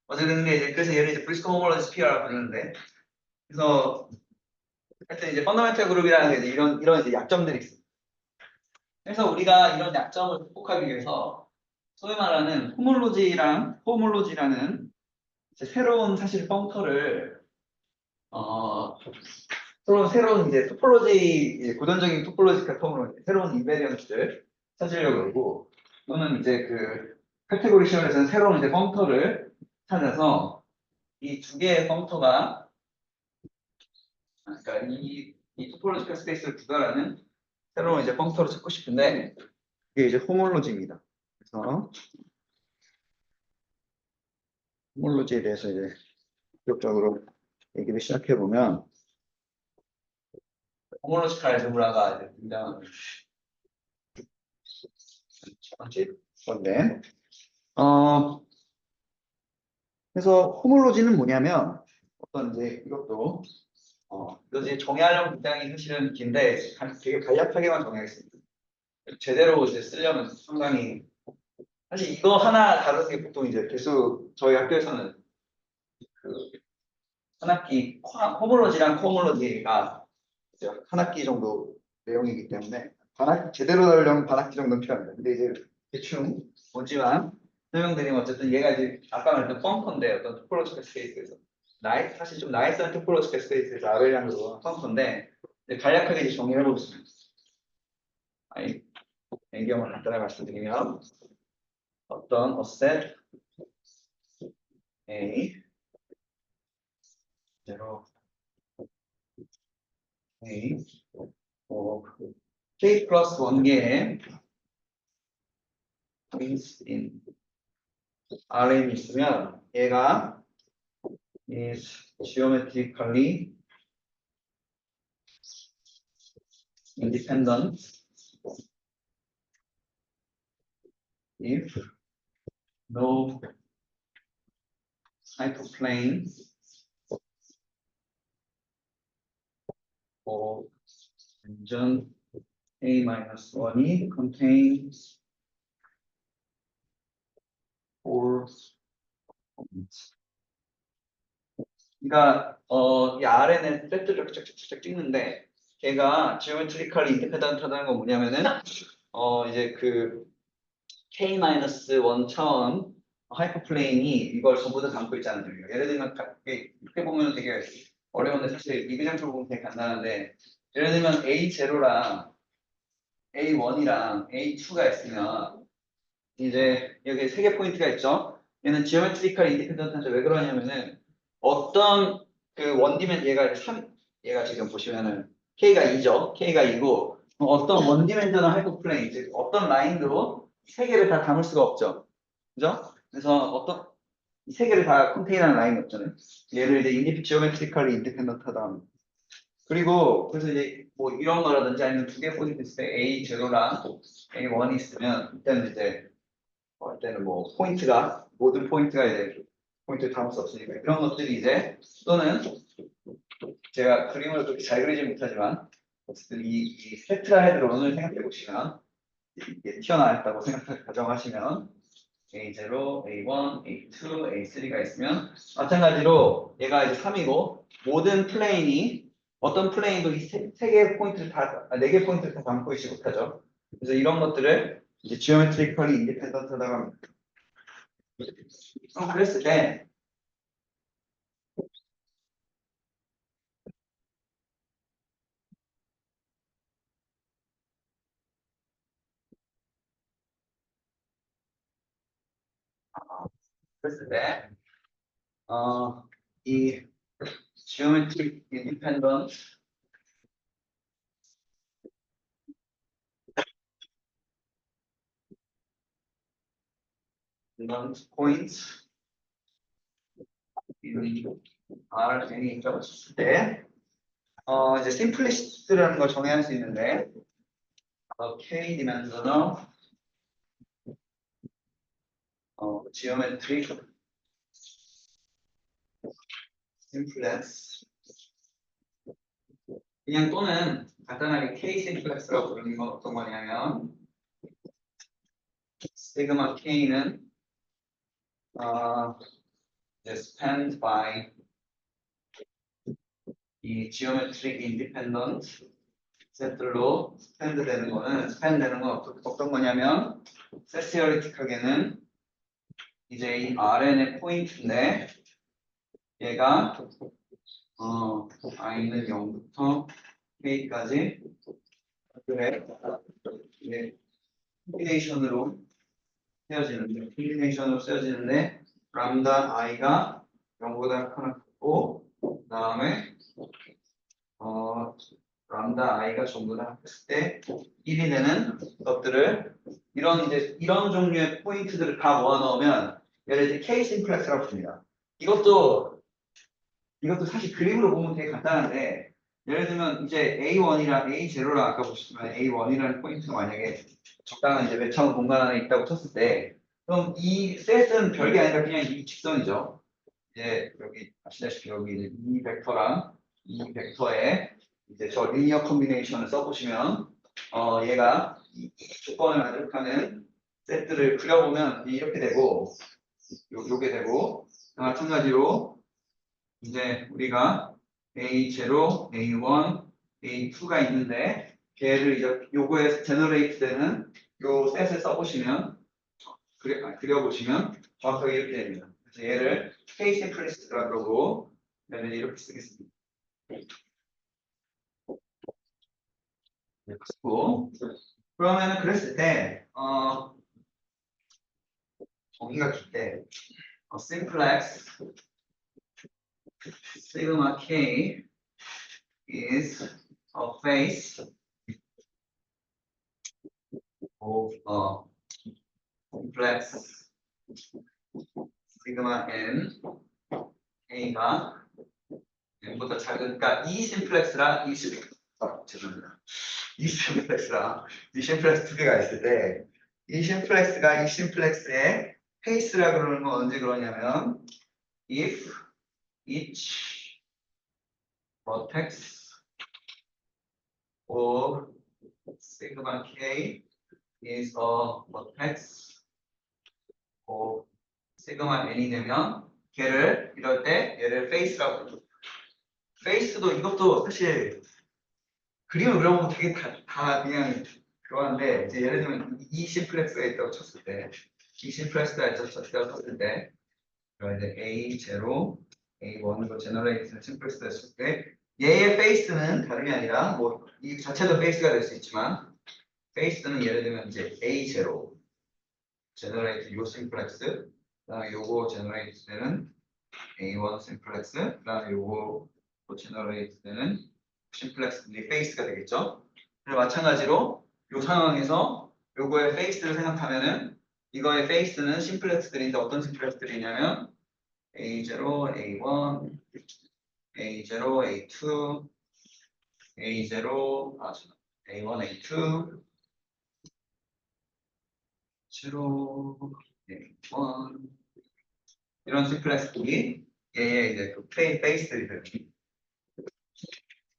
어쨌든 근데 이제 그래서 얘를 이제 브리스코 호몰로지 PR라고 부르는데 그래서 하여튼 이제 펀더멘탈 그룹이라는 게 이제 이런 이제 약점들이 있어요. 그래서 우리가 이런 약점을 극복하기 위해서 소위 말하는 호몰로지라는 이제 새로운 사실 펑터를 새로운 이제 토폴로지 이제 고전적인 토폴로지컬 텀으로 새로운 인베리언스를 찾으려고 그러고 또는 이제 그 카테고리 시험에서는 새로운 이제 펑터를 찾아서 이 두 개의 펑터가 그러니까 이 토폴로지컬 스페이스를 구별하는 새로운 이제 펑터를 찾고 싶은데 이게 이제 호몰로지입니다. 그래서 호몰로지에 대해서 이제 본격적으로 얘기를 시작해 보면 호몰로지컬 알제브라가 이제 굉장한 첫 번째 건데 그래서 호몰로지는 뭐냐면 어떤 이제 이것도 이거 이제 정의하려면 굉장히 사실은 긴데 되게 간략하게만 정의하겠습니다. 제대로 이제 쓰려면 상당히 사실 이거 하나 다루는 게 보통 이제 개수 저희 학교에서는 그 한 학기 호몰로지랑 코호몰로지가 이제 한 학기 정도 내용이기 때문에 제대로 다루려면 반 학기 정도는 필요합니다. 근데 이제 대충 보지만 설명드리면 어쨌든 얘가 이제 아까 말했던 펑커인데 어떤 토폴로지컬 스페이스에서 사실 좀 나이스한 토폴로지컬 스페이스에서 아벨량으로 펑커인데 간략하게 이제 정리해 보겠습니다. 배경을 간단하게 말씀드리면 어떤 어셋 A 0 A K 플러스 1개의 points in Rn이 있으면 얘가 is geometrically independent if no hyperplane for tangent A-1이 contains four points. 그러니까 이 RNN 세트를 쫙쫙쫙 찍는데 걔가 geometrically independent하다는 건 뭐냐면은 이제 그 K-1 차원 하이퍼플레인이 이걸 전부 다 담고 있다는 점이에요. 예를 들면 이렇게 보면 되게 어려운데 사실 이그장표로 보면 되게 간단한데 예를 들면 A0랑 A1이랑 A2가 있으면 이제 여기 세 개 포인트가 있죠. 얘는 지오메트리컬 인디펜던트한테 왜 그러냐면은 어떤 그 원디멘 얘가 지금 보시면은 K가 2죠. K가 2고 어떤 원디멘전al 하이퍼플레인 즉 어떤 라인으로 세 개를 다 담을 수가 없죠. 그죠? 그래서 어떤 이 세 개를 다 컨테인하는 라인이 없잖아요. 얘를 이제 지오메트리컬리 인디펜던트하다. 그리고 그래서 이제 뭐 이런 거라든지 아니면 두 개 포인트 있을 때 A0랑 A1이 있으면 이때는 이제 이때는 뭐 모든 포인트가 이제 포인트를 담을 수 없으니까 이런 것들이 이제 또는 제가 그림을 그렇게 잘 그리지 못하지만 어쨌든 이 세트라 헤드론을 생각해 보시면 이게 튀어나왔다고 가정하시면 A0, A1, A2, A3가 있으면 마찬가지로 얘가 이제 3이고 모든 플레인이 어떤 플레인도 이 세 개의 포인트를 다, 네 개의 포인트를 다 담고 있지 못하죠. 그래서 이런 것들을 이제 geometrically independent하다고 합니다. 그랬을 때 그랬을 때 이 geometric independent points in Rn이 있다고 했을 때 이제 simplest라는 걸 정의할 수 있는데 K dimensional geometric simplest 그냥 또는 간단하게 K simplex라고 부르는 건 어떤 거냐면 시그마 K는 spanned by 이 geometric independent 셋들로 스펜드 되는 거는 어떤 거냐면 세시어리틱하게는 이제 이 Rn의 포인트인데 얘가 i는 0부터 k까지 그래 이제 콤비네이션으로 쓰여지는데 람다 i가 0보다 하나 크고 그다음에 람다 i가 전부 다 합했을 때 1이 되는 것들을 이런 종류의 포인트들을 다 모아 넣으면 얘를 이제 K 심플렉스라고 부릅니다. 이것도 사실 그림으로 보면 되게 간단한데 예를 들면 이제 A1이랑 A0랑 아까 보셨지만 A1이라는 포인트가 만약에 적당한 이제 매창 공간 안에 있다고 쳤을 때 그럼 이 셋은 별게 아니라 그냥 이 직선이죠. 이제 여기 아시다시피 여기 이제 이 벡터랑 이 벡터의 이제 저 리니어 컨비네이션을 써보시면 얘가 이 조건을 만족하는 셋들을 그려보면 이렇게 되고 요게 되고 마찬가지로 이제 우리가 A0, A1, A2가 있는데 걔를 이제 요거에 제너레이트 되는 요 셋을 써보시면 그려보시면 정확하게 이렇게 됩니다. 그래서 얘를 K 심플리스트라고 그러고 그다음에 이렇게 쓰겠습니다. 쓰고 그러면은 그랬을 때 정의가 길때 simplex sigma k is a face of simplex sigma n k가 n보다 작으니까 이 심플렉스랑 죄송합니다. 이 심플렉스랑 이 심플렉스 두 개가 있을 때 이 심플렉스가 이 심플렉스의 페이스라 그러는 건 언제 그러냐면 if each vertex of sigma k is a vertex of sigma n이 되면 걔를 이럴 때 얘를 face라고 부르죠. face도 이것도 사실 그림을 그려보면 되게 다 그냥 그거한데 이제 예를 들면 이 심플렉스가 있다고 쳤을 때 이 심플렉스가 있다고 쳤을 때 그럼 이제 A0, A1으로 제너레이트는 심플렉스가 있을 때 얘의 페이스는 다름이 아니라 뭐 이 자체도 페이스가 될 수 있지만 페이스는 예를 들면 이제 A0 제너레이트 요 심플렉스 그다음에 요거 제너레이트 되는 A1 심플렉스 그다음에 요거 제너레이트 되는 심플렉스들이 페이스가 되겠죠. 그리고 마찬가지로 이 상황에서 요거의 페이스를 생각하면은 이거의 페이스는 심플렉스들인데 어떤 심플렉스들이냐면 A0, A1, A0, A2, A0, A1, A2, 0, A1 이런 심플렉스들이 얘의 이제 그 페이스들이 됩니다.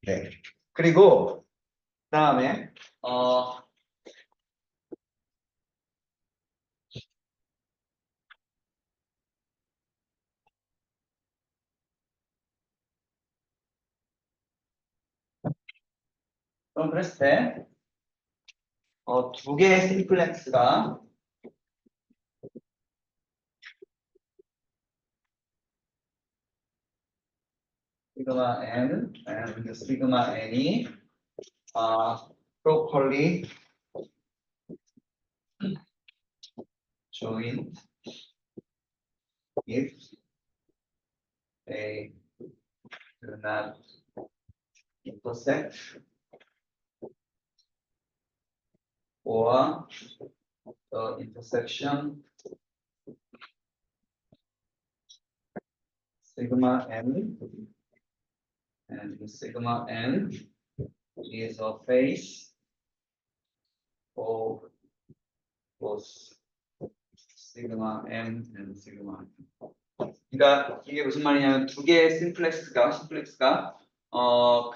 네. 그리고 그다음에 그럼 그랬을 때 두 개의 심플렉스가 시그마 n and 시그마 n이 properly joined if they do not intersect or the intersection sigma n and sigma n is a face of both sigma n and sigma n. 그러니까 이게 무슨 말이냐면 두 개의 심플렉스가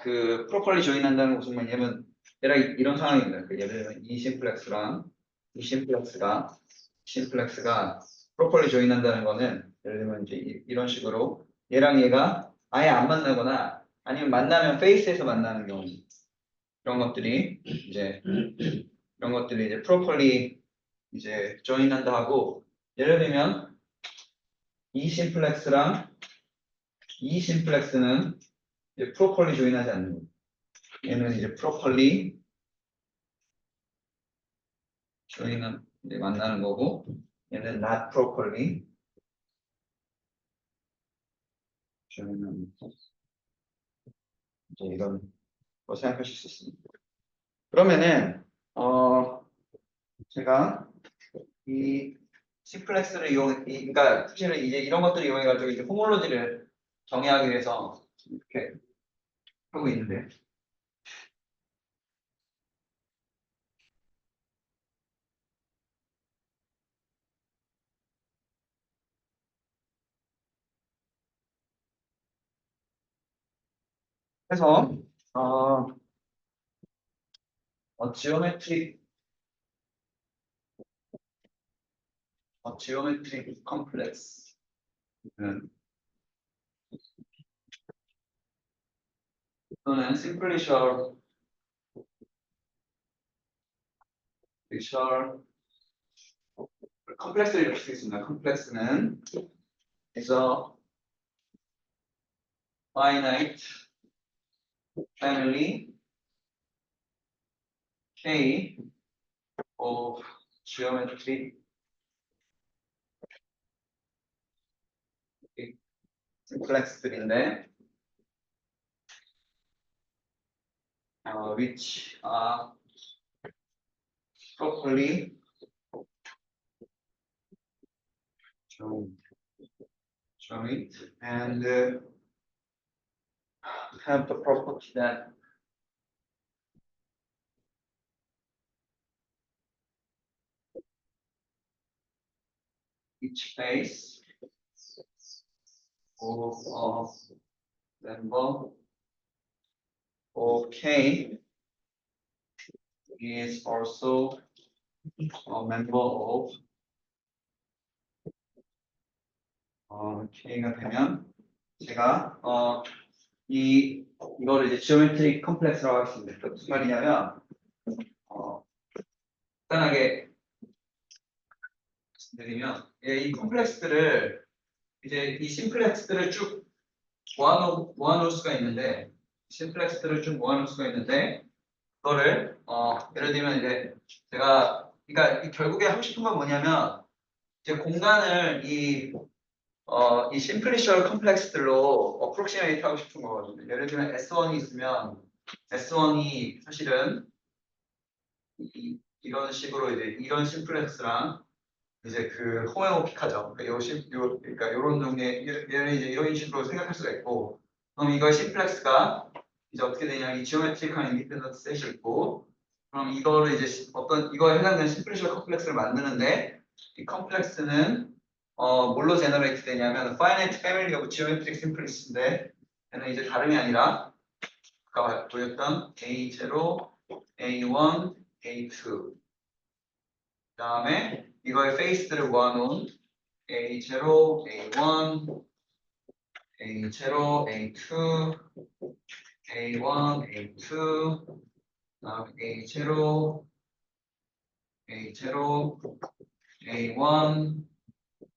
그 프로퍼리 조인한다는 건 무슨 말이냐면 얘랑 이런 상황입니다. 그 예를 들면 이 심플렉스랑 이 심플렉스가 프로퍼리 조인한다는 거는 예를 들면 이제 이런 식으로 얘랑 얘가 아예 안 만나거나 아니면 만나면 페이스에서 만나는 경우 이런 것들이 이제 프로퍼리 이제 조인한다 하고 예를 들면 이 심플렉스랑 이 심플렉스는 이제 프로퍼리 조인하지 않는 거예요. 얘는 이제 프로퍼리 조인은 이제 만나는 거고 얘는 not properly 조인하는 거. 이제 이런 거 생각하실 수 있습니다. 그러면은 제가 이 심플렉스를 그러니까 사실은 이제 이런 것들을 이용해가지고 이제 호몰로지를 정의하기 위해서 이렇게 하고 있는데 그래서 지오메트릭 컴플렉스는 또는 심플리셜 컴플렉스를 이렇게 쓰겠습니다. 컴플렉스는 is a finite family K of geometric simplex들인데 which are properly joined and have the property that each face of a member of K is also a member of K가 되면 제가 이거를 이제 지오메트릭 컴플렉스라고 하겠습니다. 그 무슨 말이냐면 간단하게 말씀드리면 이 컴플렉스들을 이제 이 심플렉스들을 쭉 모아놓을 수가 있는데 그거를 예를 들면 이제 제가 그러니까 결국에 하고 싶은 건 뭐냐면 이제 공간을 이 심플리셜 컴플렉스들로 어프로시메이트 하고 싶은 거거든요. 예를 들면 S1이 있으면 S1이 사실은 이런 식으로 이제 이런 심플렉스랑 이제 그 호메오픽하죠. 그러니까 이런 종류의 얘를 이제 이런 식으로 생각할 수가 있고, 그럼 이거 심플렉스가 이제 어떻게 되냐면 이 지오메트릭한 인디펜던트 셋이 있고, 그럼 이거를 이제 이거에 해당되는 심플리셜 컴플렉스를 만드는데 이 컴플렉스는 뭘로 제너레이트 되냐면 finite family of geometric simplex인데 얘는 이제 다름이 아니라 아까 보였던 A0, A1, A2 그다음에 이거의 페이스들을 모아놓은 A0, A1, A0, A2, A1, A2, A0, A0, A1,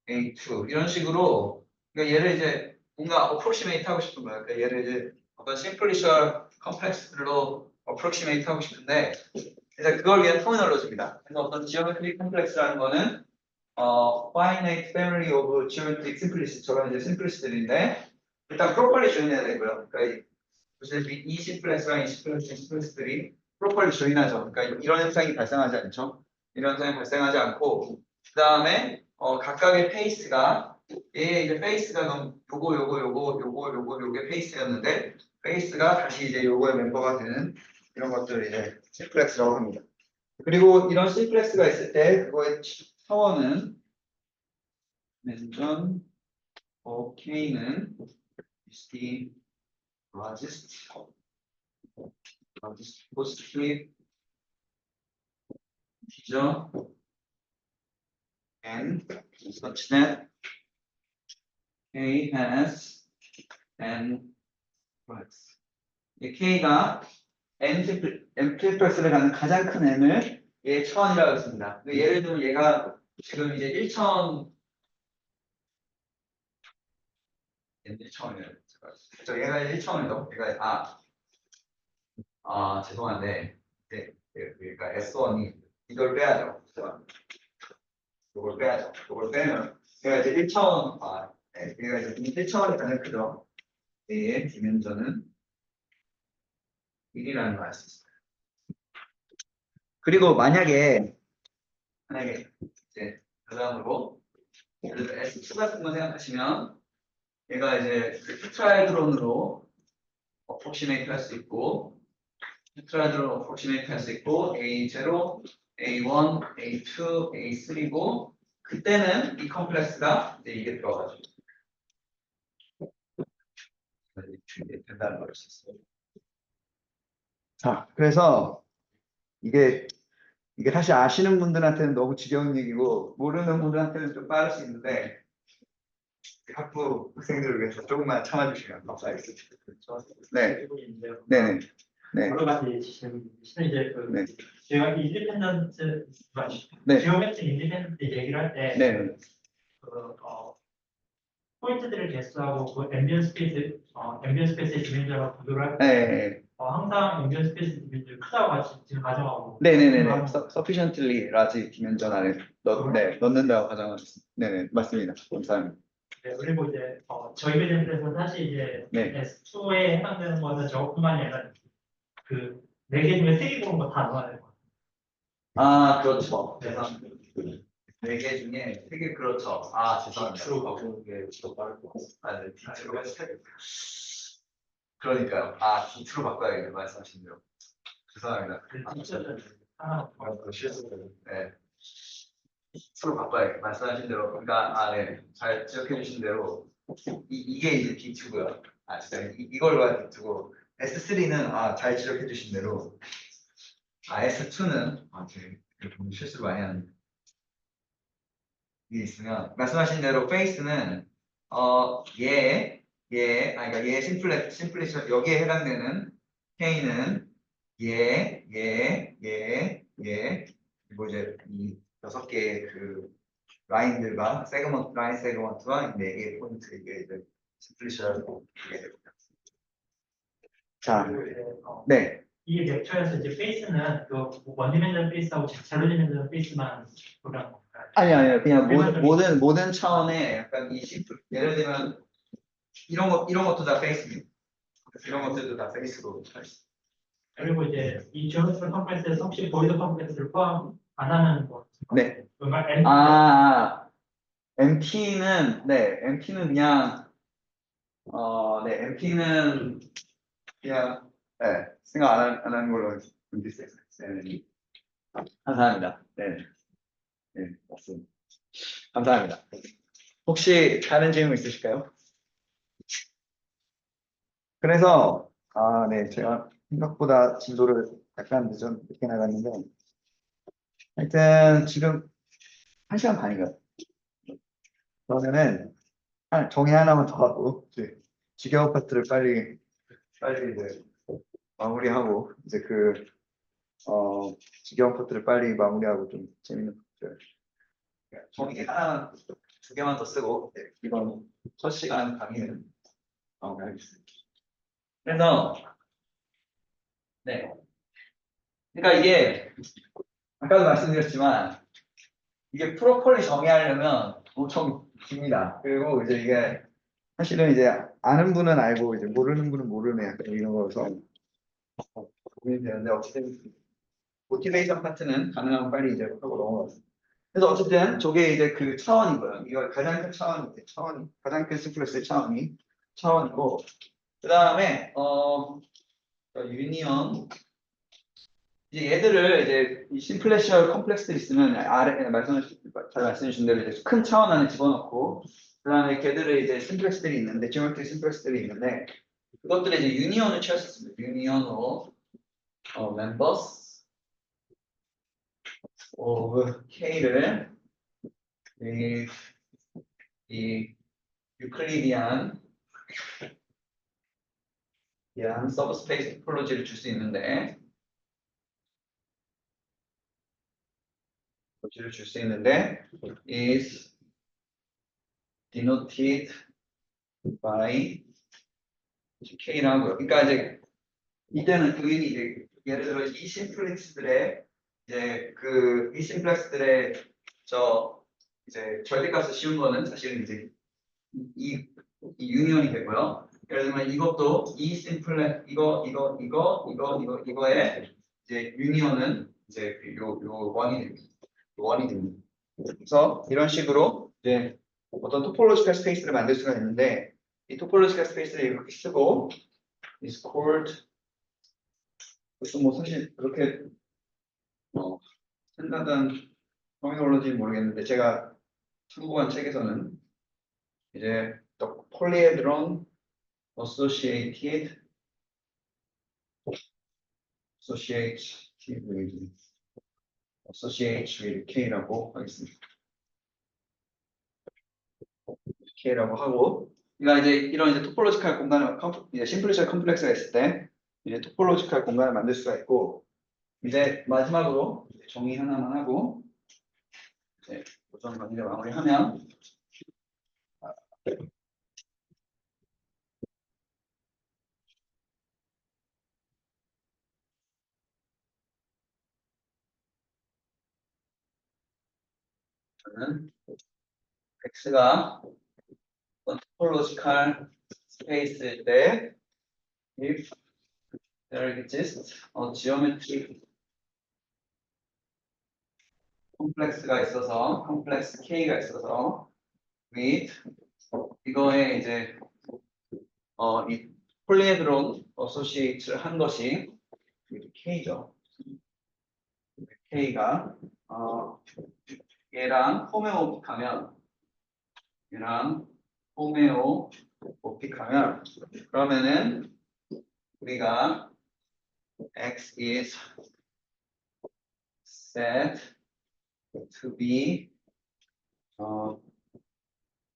A2 이런 식으로 그러니까 얘를 이제 뭔가 approximate 하고 싶은 거예요. 그러니까 얘를 이제 어떤 simplicial complex로 approximate 하고 싶은데 그래서 그걸 위한 터미널로지입니다. 그래서 어떤 geometric complex라는 거는 finite family of geometric simplicities 저런 이제 simplicity들인데 일단 properly join해야 되고요. 그러니까 이 심플렉스랑 이 심플렉스들이 프로퍼리 조인하죠. 그러니까 이런 현상이 발생하지 않죠. 이런 현상이 발생하지 않고 그 다음에 각각의 페이스가 얘 이제 페이스가 그럼 요게 페이스였는데 페이스가 다시 이제 요거의 멤버가 되는 이런 것들을 이제 심플렉스라고 합니다. 그리고 이런 심플렉스가 있을 때 그거의 차원은 맨전 K는 is the largest positive integer n such that k has n plus. 이 k가 n 플러스를 가는 가장 큰 n을 얘의 차원이라고 했습니다. 예를 들면 얘가 지금 이제 1차원 얘는 1차원이에요. 얘가 1차원이죠. 얘가 죄송한데 그러니까 S1이 이걸 빼야죠. 이걸 빼야죠. 이걸 빼면 얘가 이제 1차원 얘가 이제 1차원이 가장 크죠. 얘의 디멘전은 1이라는 걸 알 수 있어요. 그리고 만약에 이제 그다음으로 예를 들어 S2 같은 거 생각하시면 얘가 이제 테트라이드론으로 어프로시메이트 할 수 있고 테트라이드론 어프로시메이트 할 수 있고 A0, A1, A2, A3고 그때는 이 컴플렉스가 이제 이게 들어가죠. 된다는 걸 알 수 있어요. 자, 그래서 이게 사실 아시는 분들한테는 너무 지겨운 얘기고 모르는 분들한테는 좀 빠를 수 있는데 학부 학생들을 위해서 조금만 참아주시면 감사하겠습니다. 네, 네, 네. 여러 가지 지금 이제 네. 제가 인디펜던트, 네. 지오메트릭 인디펜던트 얘기를 할 때 네. 포인트들을 개수하고 그 앰비언 스페이스의 디멘전과 비교를 할 때 네. 항상 앰비언 스페이스 디멘전을 크다고 같이 지금 가정하고 네네네. sufficiently large 디멘전 안에 넣는다고 가정하겠습니다. 네네, 맞습니다. 감사합니다. 네, 그리고 이제 저희 배정에서 사실 이제 S2에 해당되는 거는 저것뿐만이 아니라 그 4개 중에 3개 고른 거 다 넣어야 될 것 같아요. 그렇죠. 네. 4개 중에 3개 그렇죠. 죄송합니다. D로 바꾸는 게 더 빠를 것 같아요. 네, D로 그러니까요. D로 바꿔야겠네요. 말씀하신 대로. 죄송합니다. 하나 실수를. 네. D로 바꿔야겠네요. 말씀하신 대로. 그러니까 네. 잘 지적해 주신 대로 이게 이제 D2고요. 진짜 이걸로 D2고 S3는 잘 지적해 주신 대로 S2는 좀 실수를 많이 하는 이게 있으면 말씀하신 대로 페이스는 그러니까 얘 심플리션 여기에 해당되는 K는 그리고 이제 이 6개의 그 라인들과 라인 세그먼트와 4개의 포인트 이게 이제 심플리션으로 이게 됩니다. 자, 네. 이 렉처에서 이제 페이스는 그 원디멘전 페이스하고 제로 디멘전 페이스만 보라는 건가요? 아니요. 그냥 모든 차원의 약간 이 심플 예를 들면 이런 것도 다 페이스입니다. 이런 것들도 다 페이스로 잘 있어요. 그리고 이제 이 지오메트릭 컴플렉스에서 혹시 보이드 컴플렉스를 포함 안 하는 거? 네. MT는 그냥 MT는 그냥 생각 안 하는 걸로 분리했어요. 네. 감사합니다. 네, 맞습니다. 감사합니다. 혹시 다른 질문 있으실까요? 그래서 네, 제가 생각보다 진도를 약간 늦게 나갔는데 하여튼 지금 1시간 반인가요? 그러면은 정의 하나만 더 하고 이제 지겨운 파트를 빨리 이제 마무리하고 이제 그 지겨운 것들을 빨리 마무리하고 좀 재밌는 것들. 종이 하나, 두 개만 더 쓰고 이번 첫 시간 강의는 마무리하겠습니다. 그래서 네, 그러니까 이게 아까도 말씀드렸지만 이게 프로폴리 정의하려면 엄청 깁니다. 그리고 이제 이게 사실은 이제 아는 분은 알고 이제 모르는 분은 모르는 약간 이런 거여서 고민이 되는데 어쨌든 모티베이션 파트는 가능하면 빨리 이제 하고 넘어갔습니다. 그래서 어쨌든 저게 이제 그 차원인 거예요. 이거 가장 큰 차원이 가장 큰 심플렉스의 차원이고 그 다음에 유니언 이제 얘들을 이제 이 심플렉시얼 컴플렉스들이 있으면 아래 잘 말씀해 주신 대로 이제 큰 차원 안에 집어넣고 그 다음에 걔들을 이제 심플렉스들이 있는데 지오메트릭 심플렉스들이 있는데 그것들을 이제 유니언을 취할 수 있습니다. 유니언 of members of K를 이 유클리디안 서브스페이스 토폴로지를 줄 수 있는데 is denoted by K라고요. 그러니까 이제 이때는 그게 이제 예를 들어 이 심플렉스들의 이 심플렉스들의 이제 절대값을 씌운 거는 사실은 이제 이 유니언이 되고요. 예를 들면 이것도 이 심플렉 이거의 이제 유니언은 이제 요 원이 됩니다. 그래서 이런 식으로 이제 어떤 토폴로지컬 스페이스를 만들 수가 있는데 이 토폴로지컬 스페이스를 이렇게 쓰고 is called 그래서 뭐 사실 그렇게 생각한 터미놀로지는 모르겠는데 제가 참고한 책에서는 이제 the polyhedron associated with K라고 하겠습니다. K라고 하고 그러니까 이제 이런 이제 토폴로지컬 공간을 이제 심플리셜 컴플렉스가 있을 때 이제 토폴로지컬 공간을 만들 수가 있고 이제 마지막으로 정의 하나만 하고 이제 고정 강의를 마무리하면 저는 X가 토폴로지컬 스페이스일 때 if there exists a geometric 컴플렉스가 있어서 컴플렉스 K가 있어서 with 이거에 이제 이 폴리헤드론 어소시에이트를 한 것이 K죠. K가 얘랑 호메오픽하면 그러면은 우리가 X is said to be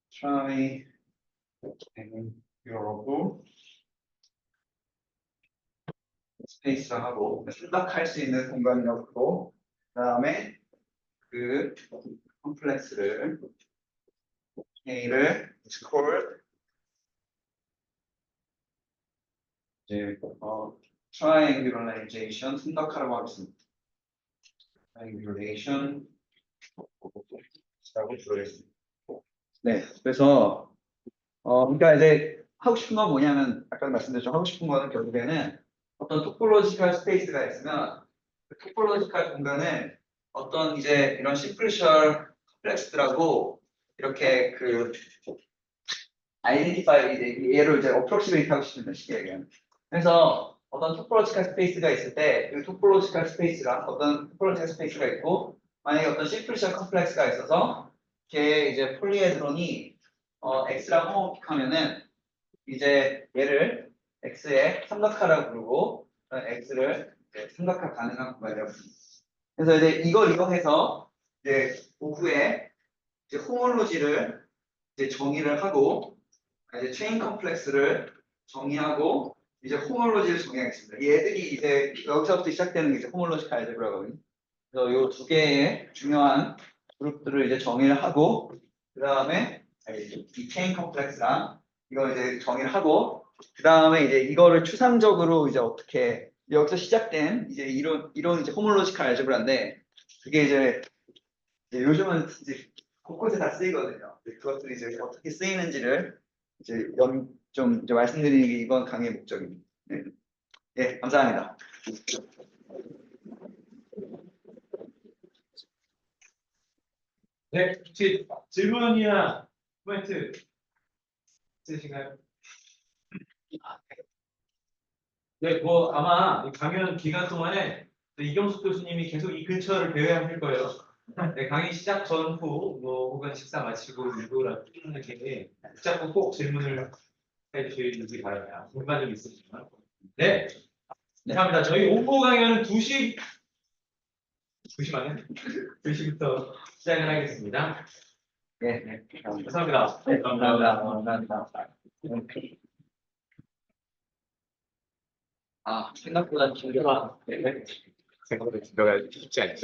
triangular 스페이스라 하고 생각할 수 있는 공간이라고 그 다음에 그 컴플렉스를 K를 called 이제 triangularization 생각하라고 하겠습니다. triangulation 라고 부르겠습니다. 네, 그래서 그러니까 이제 하고 싶은 건 뭐냐면 아까 말씀드렸죠. 하고 싶은 거는 결국에는 어떤 토폴로지컬 스페이스가 있으면 그 토폴로지컬 공간을 어떤 이제 이런 심플리셜 컴플렉스들하고 이렇게 그 아이덴티파이 얘를 이제 어프로시메이트 하고 싶은 쉽게 얘기하면 그래서 어떤 토폴로지컬 스페이스가 있을 때 그 토폴로지컬 스페이스가 어떤 토폴로지컬 스페이스가 있고 만약에 어떤 심플리셜 컴플렉스가 있어서 걔 이제 폴리헤드론이 X랑 호모픽하면은 이제 얘를 X의 삼각하라고 부르고 X를 삼각화 가능한 공간이라고 부릅니다. 그래서 이제 이걸 이용해서 이제 오후에 이제 호몰로지를 이제 정의를 하고 이제 체인 컴플렉스를 정의하고 이제 호몰로지를 정의하겠습니다. 얘들이 이제 여기서부터 시작되는 게 이제 호몰로지컬 알제브라거든요. 그래서 이 두 개의 중요한 그룹들을 이제 정의를 하고 그 다음에 이 체인 컴플렉스랑 이거 이제 정의를 하고 그 다음에 이제 이거를 추상적으로 이제 어떻게 여기서 시작된 이제 이론 이제 호몰로지컬 알제브라인데 그게 이제 요즘은 이제 곳곳에 다 쓰이거든요. 그것들이 이제 어떻게 쓰이는지를 이제 좀 이제 말씀드리는 게 이번 강의의 목적입니다. 네, 네 감사합니다. 네, 혹시 질문이나 코멘트 있으신가요? 네, 뭐 아마 이 강연 기간 동안에 이경숙 교수님이 계속 이 근처를 배회하실 거예요. 네, 강의 시작 전후 뭐 혹은 식사 마치고 이후라 이렇게 붙잡고 꼭 질문을 해주시기 바랍니다. 궁금한 점 있으시면. 네, 감사합니다. 저희 오후 강연은 2시 만에 2시부터 시작을 하겠습니다. 네, 네 감사합니다. 네, 감사합니다. 아 생각보다 길더라. 생각보다 쉽지 않죠.